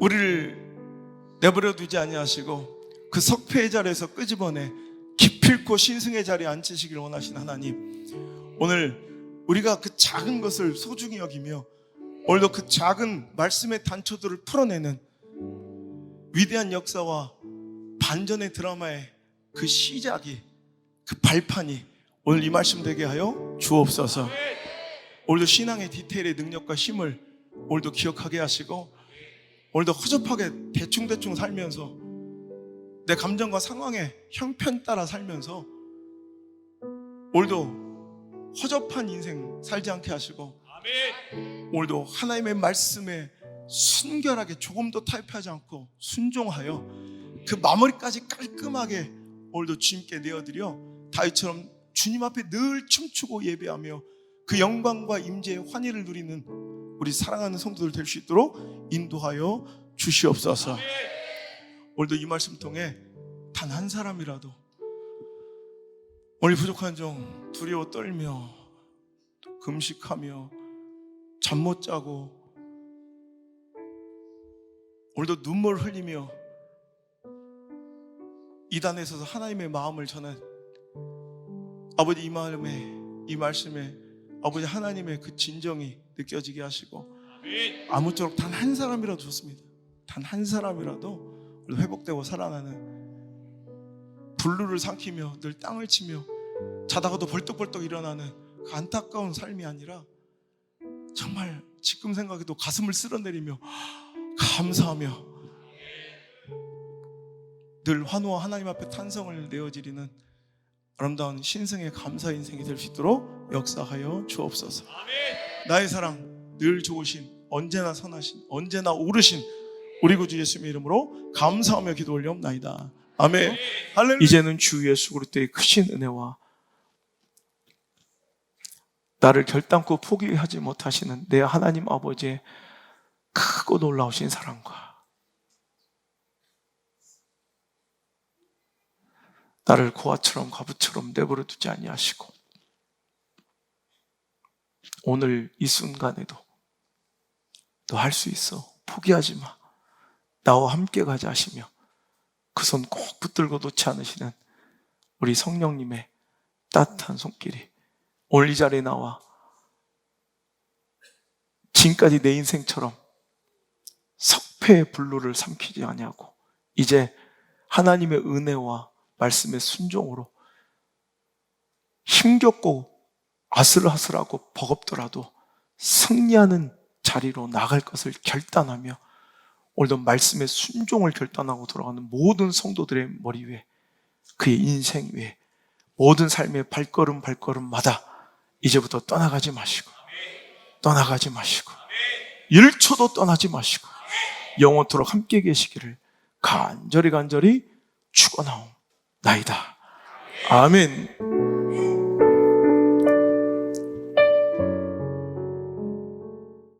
[SPEAKER 1] 우리를 내버려 두지 아니하시고 그 석패의 자리에서 끄집어내 기필코 신승의 자리에 앉히시길 원하신 하나님, 오늘 우리가 그 작은 것을 소중히 여기며 오늘도 그 작은 말씀의 단초들을 풀어내는 위대한 역사와 반전의 드라마의 그 시작이, 그 발판이 오늘 이 말씀 되게 하여 주옵소서. 오늘도 신앙의 디테일의 능력과 힘을 오늘도 기억하게 하시고, 오늘도 허접하게 대충대충 살면서 내 감정과 상황에 형편 따라 살면서 오늘도 허접한 인생 살지 않게 하시고, 오늘도 하나님의 말씀에 순결하게 조금도 타협하지 않고 순종하여 그 마무리까지 깔끔하게 오늘도 주님께 내어드려 다윗처럼 주님 앞에 늘 춤추고 예배하며 그 영광과 임재의 환희를 누리는 우리 사랑하는 성도들 될 수 있도록 인도하여 주시옵소서. 오늘도 이 말씀 통해 단 한 사람이라도 오늘 부족한 종 두려워 떨며 금식하며 잠 못 자고 오늘도 눈물 흘리며 이단에 서서 하나님의 마음을 전한 아버지, 이 마음에, 이 말씀에 아버지 하나님의 그 진정이 느껴지게 하시고, 아무쪼록 단 한 사람이라도 좋습니다. 단 한 사람이라도 회복되고 살아나는, 불루를 삼키며 늘 땅을 치며 자다가도 벌떡벌떡 일어나는 그 안타까운 삶이 아니라 정말 지금 생각해도 가슴을 쓸어내리며 감사하며 늘 환호와 하나님 앞에 탄성을 내어지리는 아름다운 신승의 감사 인생이 될 수 있도록 역사하여 주옵소서. 나의 사랑, 늘 좋으신, 언제나 선하신, 언제나 오르신 우리 구주 예수님의 이름으로 감사하며 기도 올리옵나이다. 아멘. 할렐루야. 이제는 주 예수 그리스도의 크신 은혜와 나를 결단코 포기하지 못하시는 내 하나님 아버지의 크고 놀라우신 사랑과 나를 고아처럼 과부처럼 내버려 두지 아니하시고 오늘 이 순간에도 너 할 수 있어, 포기하지 마, 나와 함께 가자 하시며 그 손 꼭 붙들고 놓지 않으시는 우리 성령님의 따뜻한 손길이 오늘 이 자리에 나와 지금까지 내 인생처럼 석패의 불로를 삼키지 아니하고 이제 하나님의 은혜와 말씀의 순종으로 힘겹고 아슬아슬하고 버겁더라도 승리하는 자리로 나갈 것을 결단하며 오늘도 말씀의 순종을 결단하고 돌아가는 모든 성도들의 머리 위에, 그의 인생 위에, 모든 삶의 발걸음마다 이제부터 떠나가지 마시고 1초도 떠나지 마시고 영원토록 함께 계시기를 간절히 축원하옵나이다. 아멘.